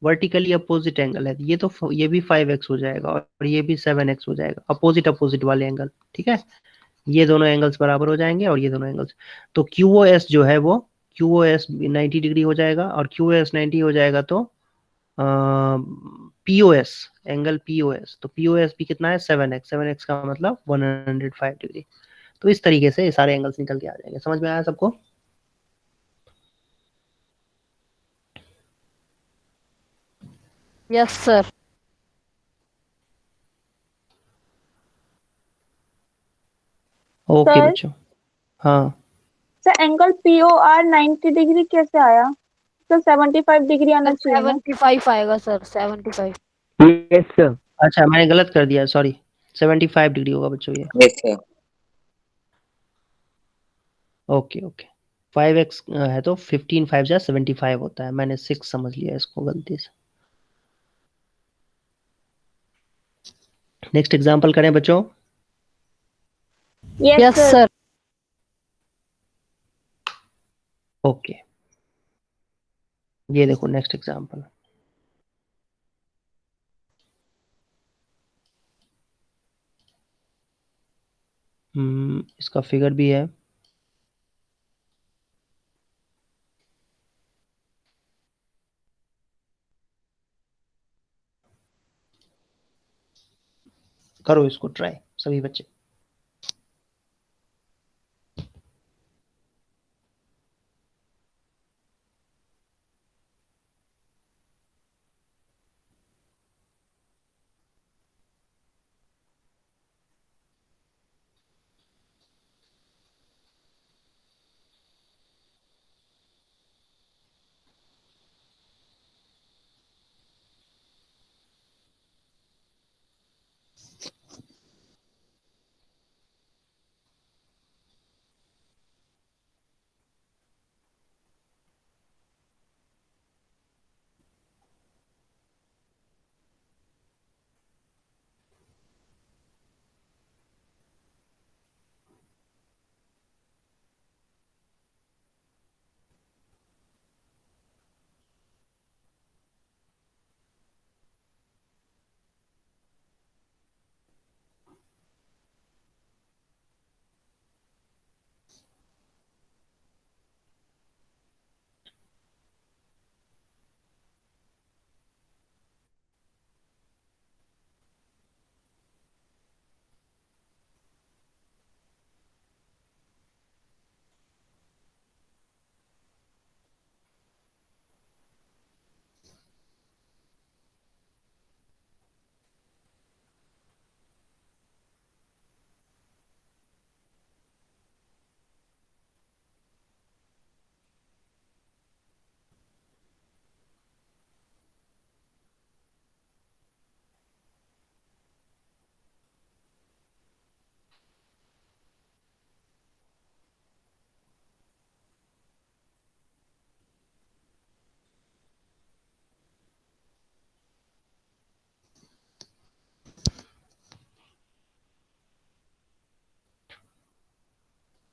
वर्टिकली अपोजिट एंगल है, ये तो ये भी 5x हो जाएगा और ये भी 7x हो जाएगा, अपोजिट अपोजिट वाले एंगल, ठीक है। ये दोनों एंगल्स बराबर हो जाएंगे और ये दोनों एंगल्स। तो QoS जो है वो QoS 90 डिग्री हो जाएगा और QoS 90 हो जाएगा तो POS, एंगल POS, तो POS भी कितना है? 7x, 7x का मतलब 105 डिग्री। तो इस तरीके से सारे एंगल्स निकल के आ जाएंगे। समझ में आया सबको? Yes sir. ओके सर बच्चों। हाँ, सर एंगल POR 90 डिग्री कैसे आया? सर 75 डिग्री आना चाहिए ना। 75 आएगा सर, 75। Yes sir. अच्छा मैंने गलत कर दिया, सॉरी। 75 डिग्री होगा बच्चों ये। Yes sir. Okay okay. 5x है तो 15 5 जा 75 होता है, मैंने 6 समझ लिया इसको गलती से। नेक्स्ट एग्जांपल करें बच्चों। Yes yes sir. Sir. Okay, ये देखो नेक्स्ट एग्जांपल। इसका फिगर भी है। करो इसको ट्राई सभी बच्चे।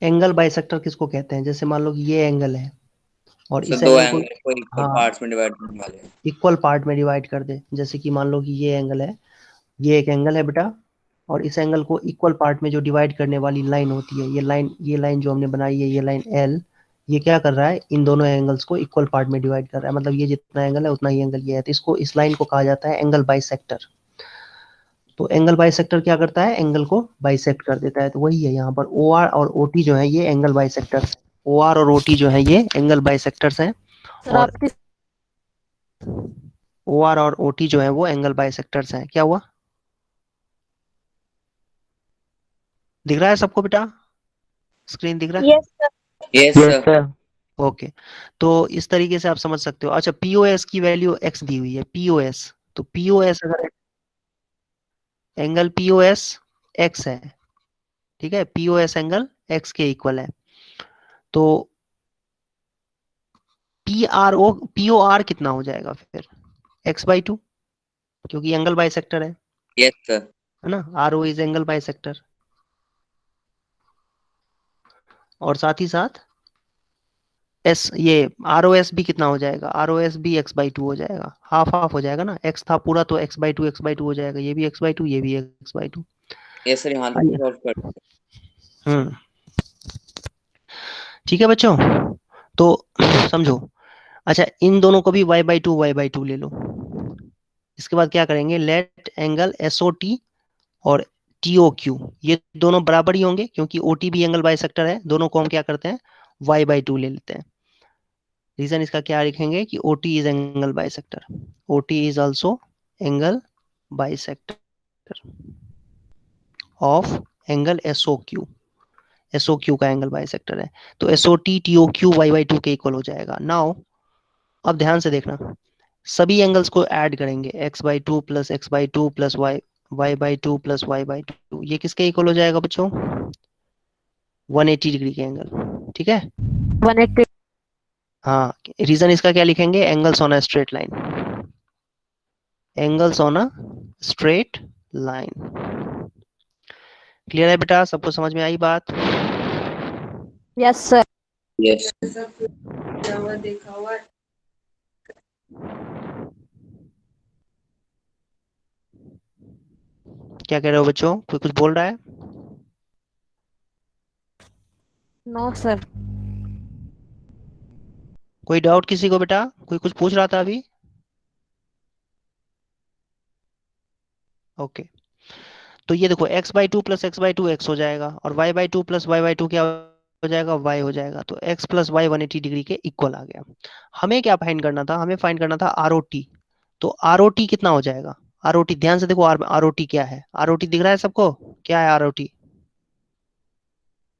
एंगल बाइसेक्टर किसको कहते हैं? जैसे मान लो कि ये एंगल है और सर इस दो एंगल को, एंगल को इक्वल हाँ, पार्ट्स में डिवाइड करने वाले हैं। इक्वल पार्ट में डिवाइड कर दे। जैसे कि मान लो कि ये एंगल है, ये एक एंगल है बेटा, और इस एंगल को इक्वल पार्ट में जो डिवाइड करने वाली लाइन होती है, ये लाइन जो हमने बनाई है, ये लाइन एल, ये क्या कर रहा है? इन दोनों एंगल्स को इक्वल पार्ट में डिवाइड कर रहा है। मतलब ये जितना एंगल है उतना ही एंगल ये है, तो इसको, इस लाइन को कहा जाता है एंगल बाइसेक्टर। तो एंगल बाइसेक्टर क्या करता है? एंगल को बाइसेक्ट कर देता है। तो वही है यहाँ पर ओ आर और ओ टी जो है ये एंगल बाइसेक्टर। ओ आर और ओ टी जो है ये एंगल बाइसेक्टर्स हैं। सर और आपकी ओ आर और ओ टी जो है वो एंगल बाइसेक्टर्स हैं। क्या हुआ? दिख रहा है सबको बेटा? स्क्रीन दिख रहा है? Yes sir. Yes yes sir. Sir. Okay. तो इस तरीके से आप समझ सकते हो। अच्छा, पीओएस की वैल्यू एक्स दी हुई है, पीओएस। तो पीओएस अगर एंगल पीओएस एक्स है, ठीक है, पीओएस एंगल एक्स के इक्वल है, तो पीओआर कितना हो जाएगा फिर? x/2, क्योंकि एंगल बाइसेक्टर यस सर। है ना, R O is angle bisector. और साथ ही साथ एस, ये आर ओ एस भी कितना हो जाएगा? आर ओ एस भी x/2 हो जाएगा, हाफ हाफ हो जाएगा ना, x था पूरा तो x/2 हो जाएगा, ये भी x/2, ये भी x/2। यस सर, यहाँ तक आइए। सॉल्व कर। हम्म, ठीक है बच्चों, तो समझो। अच्छा, इन दोनों को भी y/2 ले लो। इसके बाद क्या करेंगे? Let angle S O T और टी ओ क्यू, ये दोनों बराबर ही होंगे, क्योंकि ओ टी भी एंगल बाइसेक्टर है। दोनों को हम क्या करते हैं? y/2 ले लेते हैं। रीजन इसका क्या लिखेंगे कि O T is angle bisector, O T is also angle bisector of angle S O Q. S O Q का एंगल बाइसेक्टर है, तो S O T T O Q y/2 के इक्वल हो जाएगा। नाउ अब ध्यान से देखना, सभी एंगल्स को ऐड करेंगे, x/2 plus x/2 plus y/2 plus y/2, ये किसके इक्वल हो जाएगा बच्चों? 180 डिग्री के एंगल, ठीक है। 180। हाँ, रीजन इसका क्या लिखेंगे? Angles on a straight line, angles on a straight line. Clear है बेटा? सबको समझ में आई बात? Yes sir. यस। क्या कह रहे हो बच्चों? कोई कुछ बोल रहा है? No sir. कोई डाउट किसी को बेटा? कोई कुछ पूछ रहा था अभी? ओके, तो ये देखो x/2 प्लस x/2 x हो जाएगा, और y/2 प्लस y/2 क्या हो जाएगा? y हो जाएगा। तो x प्लस y 180 डिग्री के इक्वल आ गया। हमें क्या फाइंड करना था? हमें फाइंड करना था आर ओ टी। तो आर ओ टी कितना हो जाएगा? आर ओ टी, ध्यान से देखो, आर ओ टी क्या है? आर ओ टी दिख रहा है सबको? क्या है R O T?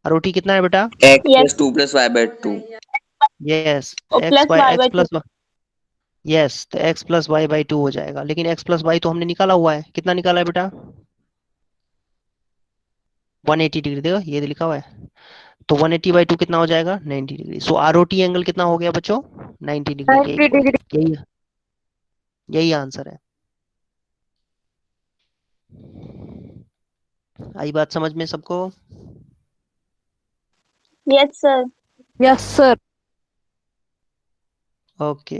R O T कितना है बेटा? x yes plus 2 plus y/2। Yes, और X plus by Y X by two. Plus, yes, तो x प्लस y/2 हो जाएगा। लेकिन x प्लस y तो हमने निकाला हुआ है, कितना निकाला है बेटा? 180 डिग्री, देखो ये लिखा हुआ है। तो 180/2 कितना हो जाएगा? 90 degree. So are O T angle कितना हो गया बच्चों? 90 डिग्री के 90 इक्वल। डिग्री। यही यही आंसर है। आई बात समझ में सबको? Yes sir. Yes sir. Okay,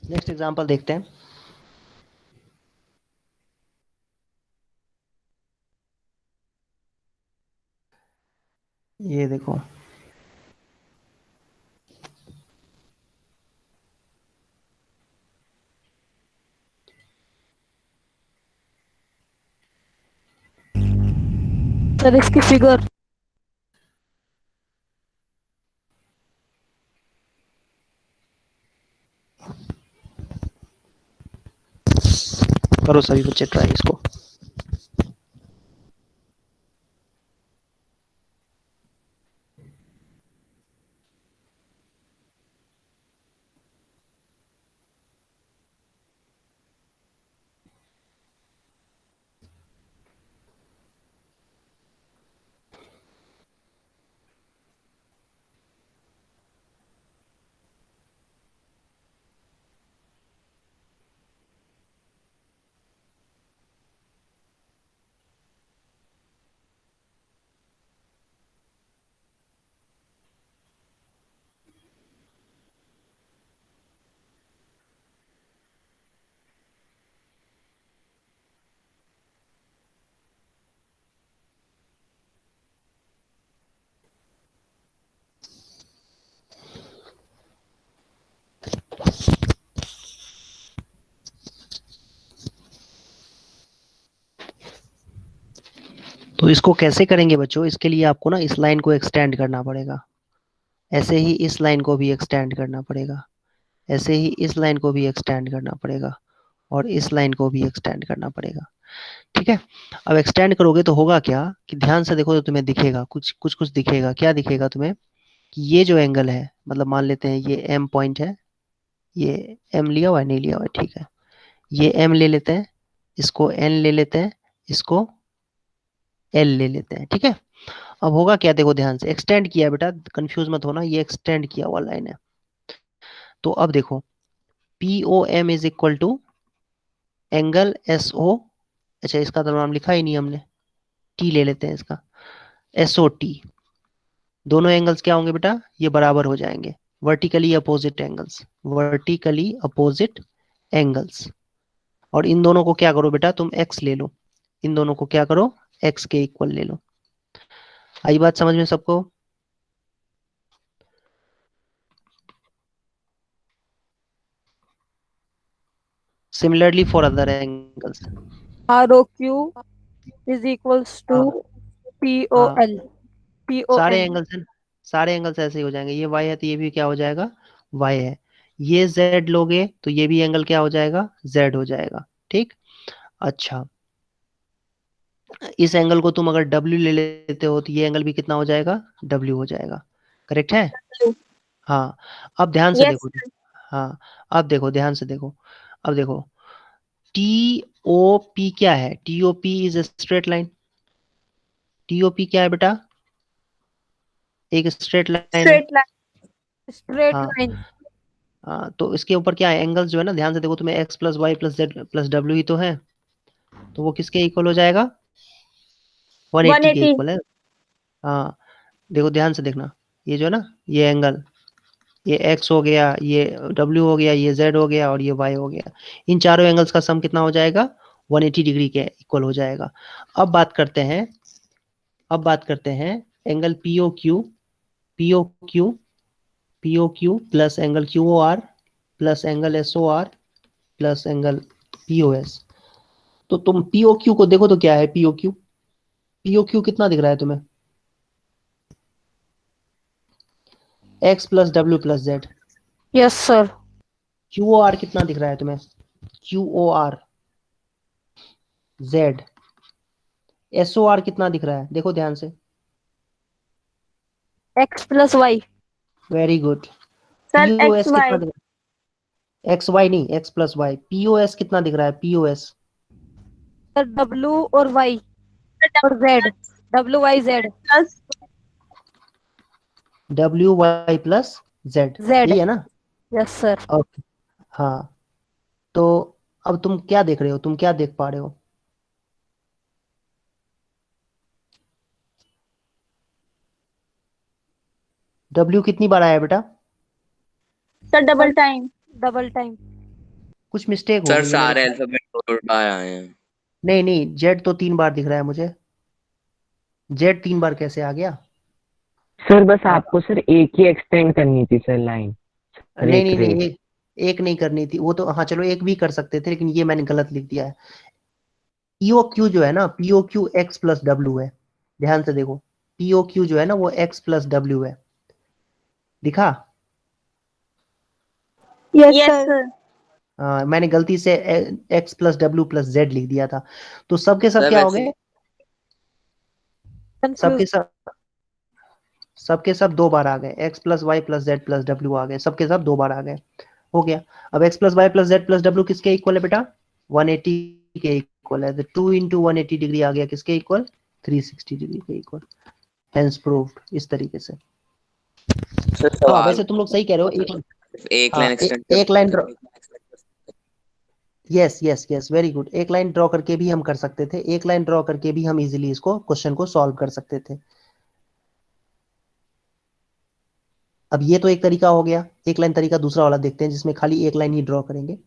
next example देखते हैं। ये देखो, सर इसकी फिगर। करो सभी बच्चे ट्राई इसको। तो इसको कैसे करेंगे बच्चों? इसके लिए आपको ना इस लाइन को एक्सटेंड करना पड़ेगा, ऐसे ही इस लाइन को भी एक्सटेंड करना पड़ेगा, ऐसे ही इस लाइन को भी एक्सटेंड करना पड़ेगा, और इस लाइन को भी एक्सटेंड करना पड़ेगा। ठीक है, अब एक्सटेंड करोगे तो होगा क्या कि ध्यान से देखो तो तुम्हें दिखेगा कुछ कुछ कुछ दिखेगा। क्या दिखेगा तुम्हें? कि ये जो एंगल है, मतलब मान लेते हैं ये एम पॉइंट है, ये एम लिया हुआ है, नहीं लिया हुआ है, ठीक है, ये एम ले लेते हैं, इसको एन ले लेते हैं, इसको एल ले लेते हैं। ठीक है, अब होगा क्या देखो ध्यान से, एक्सटेंड किया बेटा, कंफ्यूज मत होना, ये एक्सटेंड किया हुआ लाइन है। तो अब देखो P O M is equal to angle S O, अच्छा इसका तो नाम लिखा ही नहीं हमने, टी ले लेते हैं इसका, एस ओ टी। दोनों एंगल्स क्या होंगे बेटा? ये बराबर हो जाएंगे, vertically opposite angles, vertically opposite angles. और इन दोनों को क्या करो बेटा, तुम एक्स ले लो, इन दोनों को क्या करो, एक्स के इक्वल ले लो। आई बात समझ में सबको? Similarly for other angles, ROQ is equals to हाँ POL. सारे PON. एंगल्स हैं, सारे एंगल्स ऐसे ही हो जाएंगे। ये वाई है तो ये भी क्या हो जाएगा, वाई है। ये जेड लोगे तो ये भी एंगल क्या हो जाएगा, जेड हो जाएगा। ठीक, अच्छा इस एंगल को तुम अगर डब्ल्यू ले लेते हो तो ये एंगल भी कितना हो जाएगा, डब्ल्यू हो जाएगा। करेक्ट है? हाँ, अब ध्यान से यस देखो, हाँ अब देखो ध्यान से देखो, अब देखो टी ओ पी क्या है, T O P is a straight line. T O P क्या है बेटा? एक स्ट्रेट लाइन है। स्ट्रेट लाइन Straight हाँ line. हाँ, तो इसके ऊपर क्या है, एंगल्स जो है ना, ध्यान से देखो, तुम्हें x plus Y plus Z plus W ही तो है, तो वो किसके इक्वल हो जाएगा, 180 के 180 इक्वल है। हाँ देखो ध्यान से देखना, ये जो है ना, ये एंगल, ये एक्स हो गया, ये डब्ल्यू हो गया, ये जेड हो गया, और ये वाई हो गया, इन चारों एंगल्स का सम कितना हो जाएगा, 180 डिग्री के इक्वल हो जाएगा। अब बात करते हैं, अब बात करते हैं angle P O Q, P O Q, P O Q plus angle Q O R plus angle S O R plus angle P O S. तो तुम पीओ क्यू को देखो तो क्या है, पीओ क्यू, पीओ क्यू कितना दिख रहा है तुम्हें, एक्स प्लस डब्ल्यू plus z. Yes, sir. Q O R कितना दिख रहा है तुम्हें, Q O R z. S O R कितना दिख रहा है, देखो ध्यान से, X plus Y. Very good. Sir P O x S कितना वाई दिख रहा है, एक्स वाई नहीं, x plus y. P O S कितना दिख रहा है, पीओ एस, Sir, W और Y और Z. W, Y, Z. Plus डब्ल्यू वाई प्लस जेड, Z. यही है ना? Yes, sir. ओके, हाँ तो अब तुम क्या देख रहे हो, तुम क्या देख पा रहे हो, डब्ल्यू कितनी बार आया बेटा, sir double time Double time. कुछ मिस्टेक सर होगी ये मेरे सारे ख्याल। अल्फाबेट उल्टा आए हैं। नहीं नहीं, जेड तो 3 बार दिख रहा है मुझे, जेड 3 बार कैसे आ गया? सर बस हाँ, आपको सर एक ही एक्सटेंड करनी थी सर लाइन, सर नहीं एक नहीं रे। नहीं, एक नहीं करनी थी वो तो, हाँ चलो एक भी कर सकते थे, लेकिन ये मैंने गलत लिख दिया है। पीओ क्यू जो है ना, PO Q x plus W है, ध्यान से देखो, पीओ क्यू जो है ना वो एक्स प्लस डब्ल्यू है, दिखा? यस सर मैंने गलती से एक्स प्लस डब्ल्यू प्लस जेड लिख दिया था। तो सबके सब सर क्या हो वैसे गए, सबके Confused. सब, सबके सब 2 बार आ गए, X plus Y plus Z plus W आ गए, सबके सब 2 बार आ गए, हो गया। अब x plus Y plus Z plus डब्ल्यू किसके इक्वल है बेटा, 180 के इक्वल है, तो 2 इंटू 180 डिग्री आ गया किसके इक्वल, 360 डिग्री के इक्वल, हेंस प्रूव्ड। इस तरीके से। सर हाँ सवाल वैसे तुम लोग सही कह रहे हो, एक हाँ लाइन एक्सटेंड एक line draw, yes yes yes very good, एक लाइन ड्रॉ करके भी हम कर सकते थे, एक लाइन ड्रॉ करके भी हम इजीली इसको क्वेश्चन को सॉल्व कर सकते थे। अब ये तो एक तरीका हो गया, एक लाइन तरीका दूसरा वाला देखते हैं जिसमें खाली एक लाइन ही ड्रॉ करेंगे।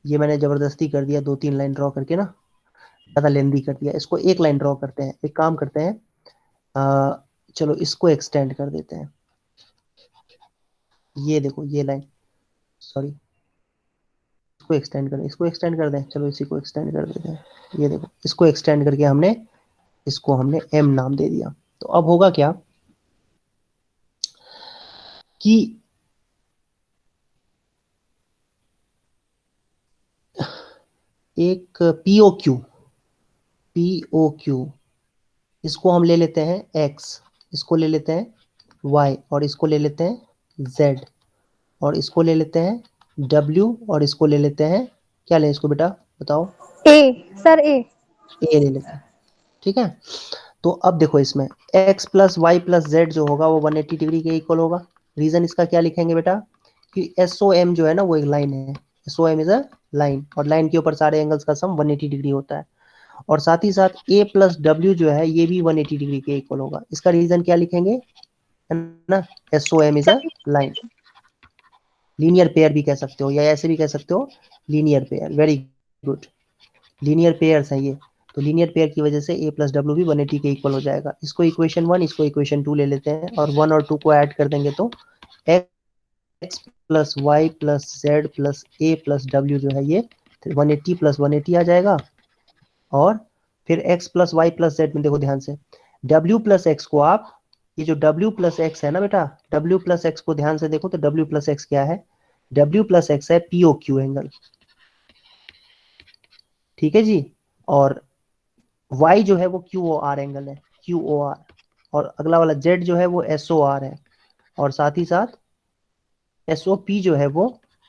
ये मैंने जबरदस्ती कर दिया, 2-3 लाइन ड्रॉ करके ना, ज्यादा लेंदी कर दिया, इसको एक लाइन ड्रॉ करते हैं। एक काम करते हैं, चलो इसको एक्सटेंड कर देते हैं, ये देखो ये लाइन, सॉरी इसको एक्सटेंड करें, इसको एक्सटेंड कर दें, चलो इसी को एक्सटेंड कर देते हैं। ये देखो इसको एक्सटेंड करके हमने इसको हमने m नाम दे दिया। तो अब होगा क्या कि एक POQ इसको हम ले लेते हैं x, इसको ले लेते हैं y, और इसको ले लेते हैं z, और इसको ले लेते हैं w, और इसको ले लेते हैं, क्या लें इसको बेटा बताओ? ए सर ए। a ले लेते हैं। ठीक है, तो अब देखो इसमें x plus Y plus z जो होगा वो 180 डिग्री के इक्वल होगा। रीजन इसका क्या लिखेंगे बेटा कि SOM जो है ना वो एक लाइन है, SOM इज अ लाइन, और लाइन के ऊपर सारे एंगल्स का सम 180 डिग्री होता है। और साथ ही साथ a प्लस डब्ल्यू जो है ये भी 180 डिग्री के इक्वल होगा। इसका रीजन क्या लिखेंगे, है ना, SOM is a line. Linear pair भी कह सकते हो या ऐसे भी कह सकते हो, linear pair. Very good, linear pairs है ये। तो लीनियर पेयर की वजह से a प्लस डब्ल्यू भी 180 के इक्वल हो जाएगा। इसको इक्वेशन 1, इसको इक्वेशन 2 ले लेते हैं, और 1 और 2 को ऐड कर देंगे तो x plus Y plus Z plus a plus डब्ल्यू जो है ये 180 प्लस 180 आ जाएगा। और फिर x plus Y plus z में देखो ध्यान से, w प्लस एक्स को आप, ये जो w प्लस एक्स है ना बेटा, w प्लस एक्स को ध्यान से देखो तो w प्लस एक्स क्या है, w प्लस एक्स है POQ एंगल। ठीक है जी, और y जो है वो QOR एंगल है, QOR, और अगला वाला z जो है वो SOR है, और साथ ही साथ SOP जो है वो,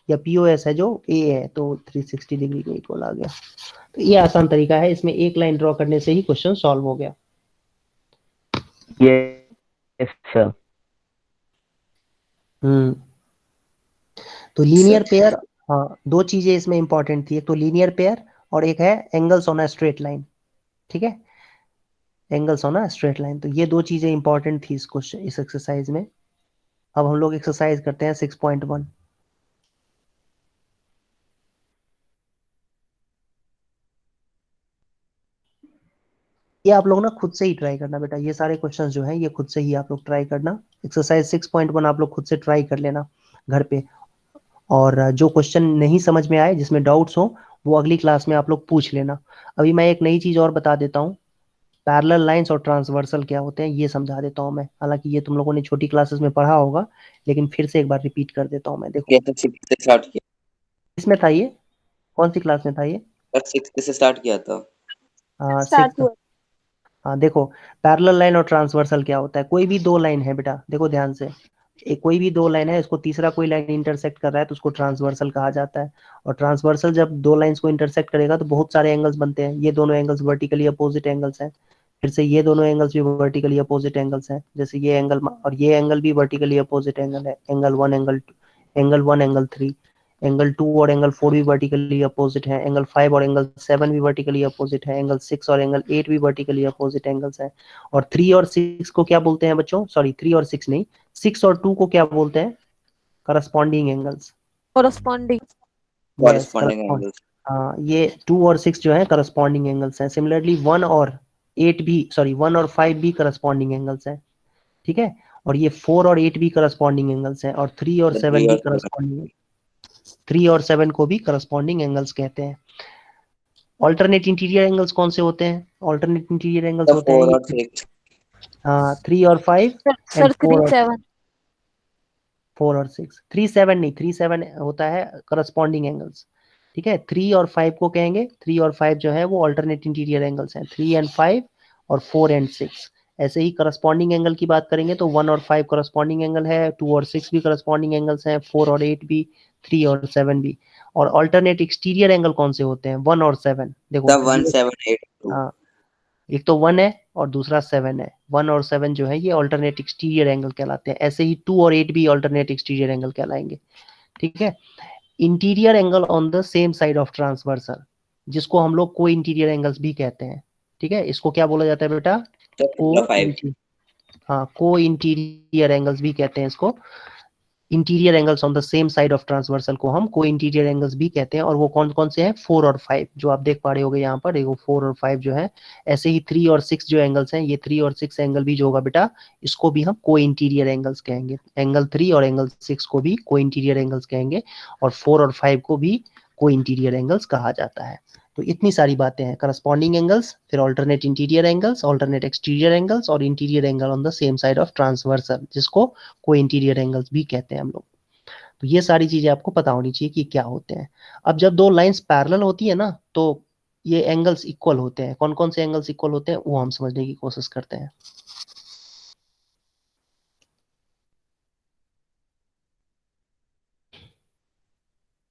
या POS है जो A है, तो 360 डिग्री के इक्वल आ गया। तो ये आसान तरीका है, इसमें एक लाइन ड्रॉ करने से ही क्वेश्चन सॉल्व हो गया। Yes sir. तो लीनियर पेयर, हाँ, दो चीजें इसमें इंपॉर्टेंट थी, एक तो लीनियर पेयर और एक है angles on a straight line. ठीक है, angles on a straight line, तो ये दो चीजें इंपॉर्टेंट थी इस क्वेश्चन, इस एक्सरसाइज में। अब हम लोग एक्सरसाइज करते हैं 6.1। ये आप लोग ना खुद से ही ट्राई करना बेटा, ये सारे क्वेश्चंस जो हैं ये खुद से ही आप लोग ट्राई करना। एक्सरसाइज 6.1 आप लोग खुद से ट्राई कर लेना घर पे, और जो क्वेश्चन नहीं समझ में आए, जिसमें डाउट्स हो, वो अगली क्लास में आप लोग पूछ लेना। अभी मैं एक नई चीज और बता देता हूँ, पैरेलल लाइंस और ट्रांसवर्सल क्या होते हैं ये समझा देता हूँ मैं। हालांकि ये तुम लोगों ने छोटी क्लासेस में पढ़ा होगा, लेकिन फिर से एक बार रिपीट कर देता हूँ मैं। देखो कैसे 6 से स्टार्ट किया? इसमें था ये, कौन सी क्लास में था ये? पर 6 से स्टार्ट किया था। स्टार्ट 6। हुआ। हाँ देखो, पैरेलल लाइन और ट्रांसवर्सल क्या होता है, कोई भी दो लाइन है बेटा, देखो ध्यान से, एक कोई भी दो लाइन है, इसको तीसरा कोई लाइन इंटरसेक्ट कर रहा है तो उसको ट्रांसवर्सल कहा जाता है। और ट्रांसवर्सल जब दो लाइंस को इंटरसेक्ट करेगा तो बहुत सारे एंगल्स बनते हैं। ये दोनों एंगल्स वर्टिकली अपोजिट एंगल्स हैं, फिर से ये दोनों एंगल्स भी वर्टिकली अपोजिट एंगल्स हैं, जैसे ये एंगल और ये एंगल भी वर्टिकली अपोजिट एंगल है, angle 1 angle 2, angle 1 angle 3, angle 2 और एंगल 4 भी वर्टिकली अपोजिट है, एंगल 5 और एंगल 7 भी वर्टिकली अपोजिट है, एंगल 6 और एंगल 8 भी वर्टिकली अपोजिट एंगल्स हैं। और 3 और 6 को क्या बोलते हैं बच्चों, सॉरी 3 और 6 नहीं, 6 और 2 को क्या बोलते हैं, corresponding angles. corresponding। Yes, corresponding angles. हाँ, ये 2 और 6 जो है करस्पॉन्डिंग एंगल्स हैं। सिमिलरली 1 और 8 भी, सॉरी 1 और 5 भी करस्पॉन्डिंग एंगल्स हैं। ठीक है, और ये 4 और 8 भी करस्पॉन्डिंग एंगल्स हैं, और 3 और 7 भी करस्पॉन्डिंग, 3 और 7 को भी करस्पॉन्डिंग एंगल्स कहते हैं। ऑल्टरनेट इंटीरियर एंगल्स कौन से होते हैं, ऑल्टरनेट इंटीरियर एंगल्स होते 4 हैं और 6। हाँ 3 और 5 सर एंड 3 4 7। और 6। 3 7 नहीं, 3 7 होता है करस्पॉन्डिंग एंगल्स। ठीक है, 3 और 5 को कहेंगे, 3 और 5 जो है वो ऑल्टरनेट इंटीरियर एंगल्स हैं, 3 एंड 5 और 4 एंड 6। ऐसे ही करस्पॉन्डिंग एंगल की बात करेंगे तो 1 और 5 करस्पॉन्डिंग एंगल है, 2 और 6 भी करस्पॉन्डिंग एंगल्स हैं, 4 और 8 भी, 3 और 7 भी। और ऑल्टरनेट एक्सटीरियर एंगल कौन से होते हैं, 1 और 7। देखो 1 7 8 2। हाँ, एक तो 1 है और दूसरा 7 है, 1 और 7 जो है ये ऑल्टरनेट एक्सटीरियर एंगल कहलाते हैं। ऐसे ही 2 और 8 भी ऑल्टरनेट एक्सटीरियर एंगल कहलाएंगे। ठीक है, interior angle on the same side of transversal, जिसको हम लोग को इंटीरियर एंगल्स भी कहते हैं। ठीक है, इसको क्या बोला जाता है बेटा, को 5। हाँ, को इंटीरियर एंगल्स भी कहते हैं इसको। Interior angles on the same side of transversal को हम को इंटीरियर एंगल्स भी कहते हैं। और वो कौन कौन से हैं, 4 और 5, जो आप देख पा रहे होगे यहाँ पर, देखो 4 और 5 जो है। ऐसे ही 3 और 6 जो एंगल्स हैं, ये 3 और 6 एंगल भी जो होगा बेटा, इसको भी हम को इंटीरियर एंगल्स कहेंगे। एंगल 3 और एंगल 6 को भी को इंटीरियर एंगल्स कहेंगे, और 4 और 5 को भी को इंटीरियर एंगल्स कहा जाता है। तो इतनी सारी बातें हैं, करस्पॉन्डिंग एंगल्स, फिर alternate interior angles, alternate exterior angles और interior angle on the same side of transversal, जिसको को इंटीरियर एंगल्स भी कहते हैं हम लोग। तो ये सारी चीजें आपको पता होनी चाहिए कि क्या होते हैं। अब जब दो लाइंस पैरेलल होती है ना, तो ये एंगल्स इक्वल होते हैं। कौन कौन से एंगल्स इक्वल होते हैं वो हम समझने की कोशिश करते हैं।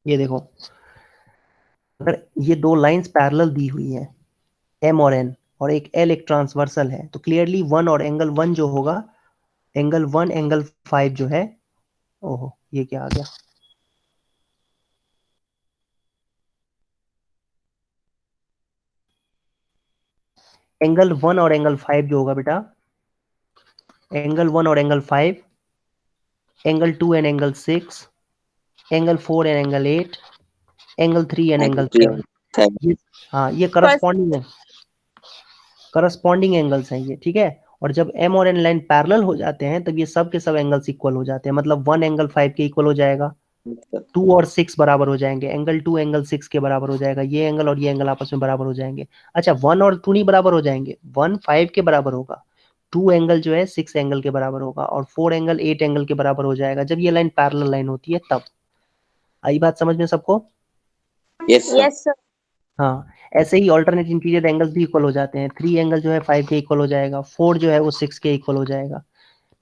ये देखो, अगर ये दो लाइंस पैरेलल दी हुई है, एम और एन, और एक एल एक ट्रांसवर्सल है, तो क्लियरली वन और एंगल वन जो होगा, एंगल वन एंगल 5 जो है, ओहो ये क्या आ गया, एंगल वन और एंगल 5 जो होगा बेटा, एंगल वन और angle 5, angle 2 and angle 6, angle 4 and angle 8, angle 3 and angle 7, ये हाँ ये करस्पॉन्डिंग एंगल्स हैं ये, ठीक है। और जब एम और एन लाइन पैरेलल हो जाते हैं तब ये सब के सब एंगल्स इक्वल हो जाते हैं, मतलब वन एंगल 5 के इक्वल हो जाएगा, 2 और 6 बराबर हो जाएंगे, एंगल 2 एंगल 6 के बराबर हो जाएगा, ये एंगल और ये एंगल आपस में बराबर हो जाएंगे। अच्छा 1 और 2 नहीं बराबर हो जाएंगे, 1 5 के बराबर होगा, 2 एंगल जो है 6 एंगल के बराबर होगा, और 4 एंगल 8 एंगल के बराबर हो जाएगा जब ये लाइन पैरेलल लाइन होती है तब। आई बात समझ में सबको? Yes yes sir. हाँ, ऐसे ही ऑल्टरनेट इंटीरियर एंगल्स भी इक्वल हो जाते हैं, 3 एंगल जो है 5 के इक्वल हो जाएगा, 4 जो है वो 6 के इक्वल हो जाएगा,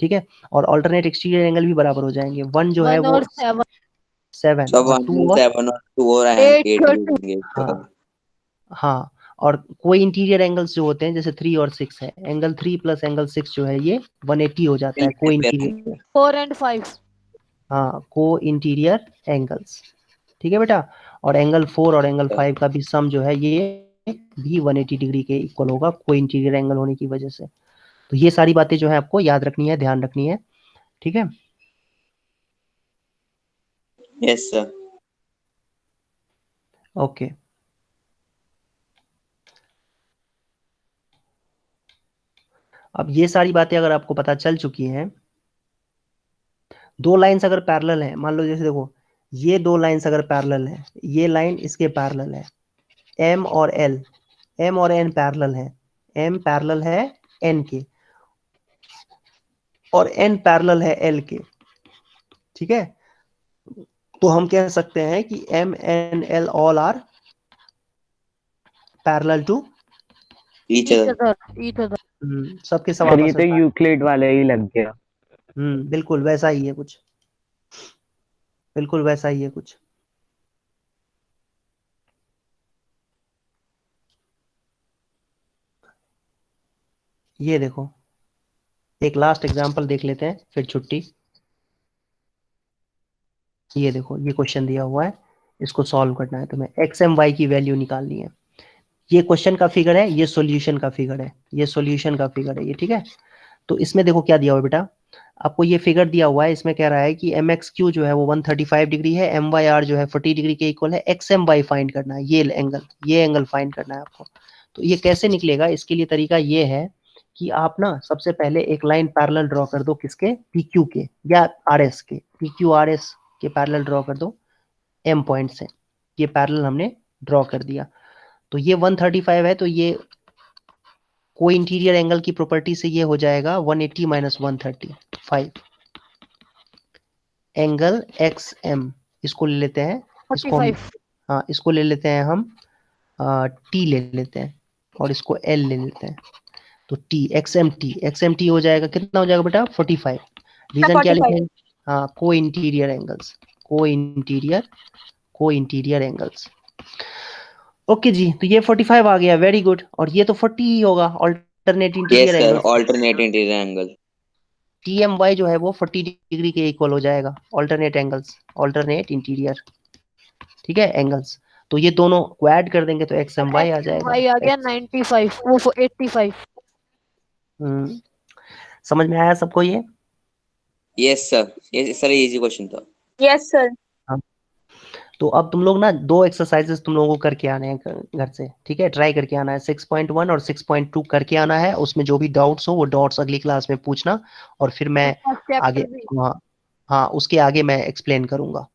ठीक है। और ऑल्टरनेट एक्सटीरियर एंगल भी बराबर हो जाएंगे, 1 जो है 1 वो और 7 7 सब और 2 और 7 और 2 और 8 8 30 हाँ हाँ। और कोई इंटीरियर एंगल्स जो होते हैं जैसे 3 और 6 है, एंगल 3 प्लस एंगल 6 जो है ये 180 हो जाता है, को इंटीरियर, 4 and 5 हाँ को इंटीरियर एंगल्स, ठीक है बेटा। और एंगल 4 और एंगल 5 का भी सम जो है ये भी 180 डिग्री के इक्वल होगा, को इंटीरियर एंगल होने की वजह से। तो ये सारी बातें जो है आपको याद रखनी है, ध्यान रखनी है, ठीक है। Yes sir. ओके, अब ये सारी बातें अगर आपको पता चल चुकी हैं, दो लाइंस अगर पैरेलल हैं, मान लो जैसे देखो ये दो लाइंस अगर पैरेलल हैं, ये लाइन इसके पैरेलल है, एम और एल, एम और एन पैरेलल है, एम पैरेलल है एन के और एन पैरेलल है एल के, ठीक है। तो हम कह सकते हैं कि M N L all are parallel to each each other other सबके सब सर ये आपस तो में यूक्लिड वाला ही लग गया। बिल्कुल वैसा ही है कुछ, बिल्कुल वैसा ही है कुछ। ये देखो एक लास्ट एग्जांपल देख लेते हैं फिर छुट्टी। ये देखो ये क्वेश्चन दिया हुआ है, इसको सॉल्व करना है तुम्हें, एक्स एम वाई की वैल्यू निकालनी है। ये क्वेश्चन का फिगर है, ये सॉल्यूशन का फिगर है, ये सॉल्यूशन का फिगर है ये, ठीक है। तो इसमें देखो क्या दिया हुआ है बेटा, आपको ये फिगर दिया हुआ है, इसमें कह रहा है कि एम एक्स क्यू जो है वो 135 डिग्री है, एम वाई आर जो है 40 डिग्री के इक्वल है, एक्स एम वाई फाइंड करना है, ये एंगल फाइंड करना है आपको। तो ये कैसे निकलेगा, इसके लिए तरीका ये है कि आप ना सबसे पहले एक लाइन पैरेलल ड्रॉ कर दो, किसके, पी क्यू के या आर एस के, पी क्यू आर एस के पैरेलल ड्रॉ कर दो एम पॉइंट से, ये पैरेलल हमने ड्रॉ कर दिया। तो ये 135 है, तो ये को इंटीरियर एंगल की प्रॉपर्टी से ये हो जाएगा 180 माइनस 135 एंगल एक्स एम, इसको ले लेते हैं, इसको हम 45 हाँ इसको ले लेते हैं हम टी ले लेते हैं और इसको एल ले लेते हैं। तो टी एक्स एम टी हो जाएगा, कितना हो जाएगा बेटा 45। रीजन क्या 45 लिखेंगे, हाँ को इंटीरियर एंगल्स, को इंटीरियर एंगल्स। ओके जी, तो ये 45 आ गया, वेरी गुड। और ये तो 40 ही होगा, alternate yes interior sir angle, alternate interior angle T M Y जो है वो 40 डिग्री के इक्वल हो जाएगा, ऑल्टरनेट एंगल्स, ऑल्टरनेट इंटीरियर, ठीक है एंगल्स। तो ये दोनों को ऐड कर देंगे तो एक्स एम वाई आ जाएगा, y आ गया 95 वो 85 समझ में आया सबको ये? yes sir easy question था यस सर। हाँ। तो अब तुम लोग ना दो एक्सरसाइजेस तुम लोगों को करके आने हैं घर से, ठीक है, ट्राई करके आना है, 6.1 और 6.2 करके आना है। उसमें जो भी डाउट्स हो वो डाउट्स अगली क्लास में पूछना, और फिर मैं आगे, हाँ हाँ उसके आगे मैं एक्सप्लेन करूंगा।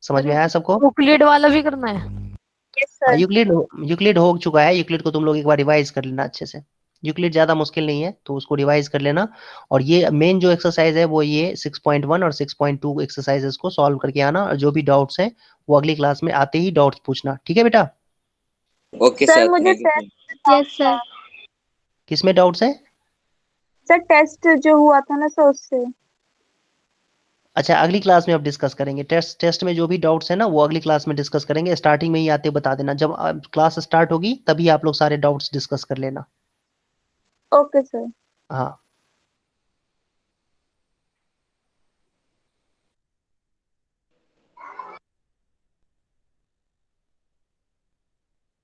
समझ में आया सबको? यूक्लिड वाला भी करना है। Yes sir. यूक्लिड यूक्लिड हो चुका है, यूक्लिड को तुम लोग एक बार रिवाइज कर लेना अच्छे से। यूक्लिड ज्यादा मुश्किल नहीं है तो उसको रिवाइज कर लेना। और ये मेन जो एक्सरसाइज है वो ये 6.1 और 6.2 एक्सरसाइजेस को सॉल्व करके आना, और जो भी डाउट्स हैं वो अगली क्लास में आते ही डाउट्स पूछना, ठीक है बेटा? ओके सर सर, मुझे thank you. Test yes sir. किसमें डाउट्स है? सर टेस्ट जो हुआ था ना सर उससे। अच्छा, अगली क्लास में अब डिस्कस करेंगे। टेस्ट में जो भी डाउट्स है ना वो अगली क्लास में डिस्कस करेंगे। स्टार्टिंग में ही आते बता देना, जब क्लास स्टार्ट होगी तभी आप लोग सारे डाउट्स डिस्कस कर लेना। Okay sir. हाँ।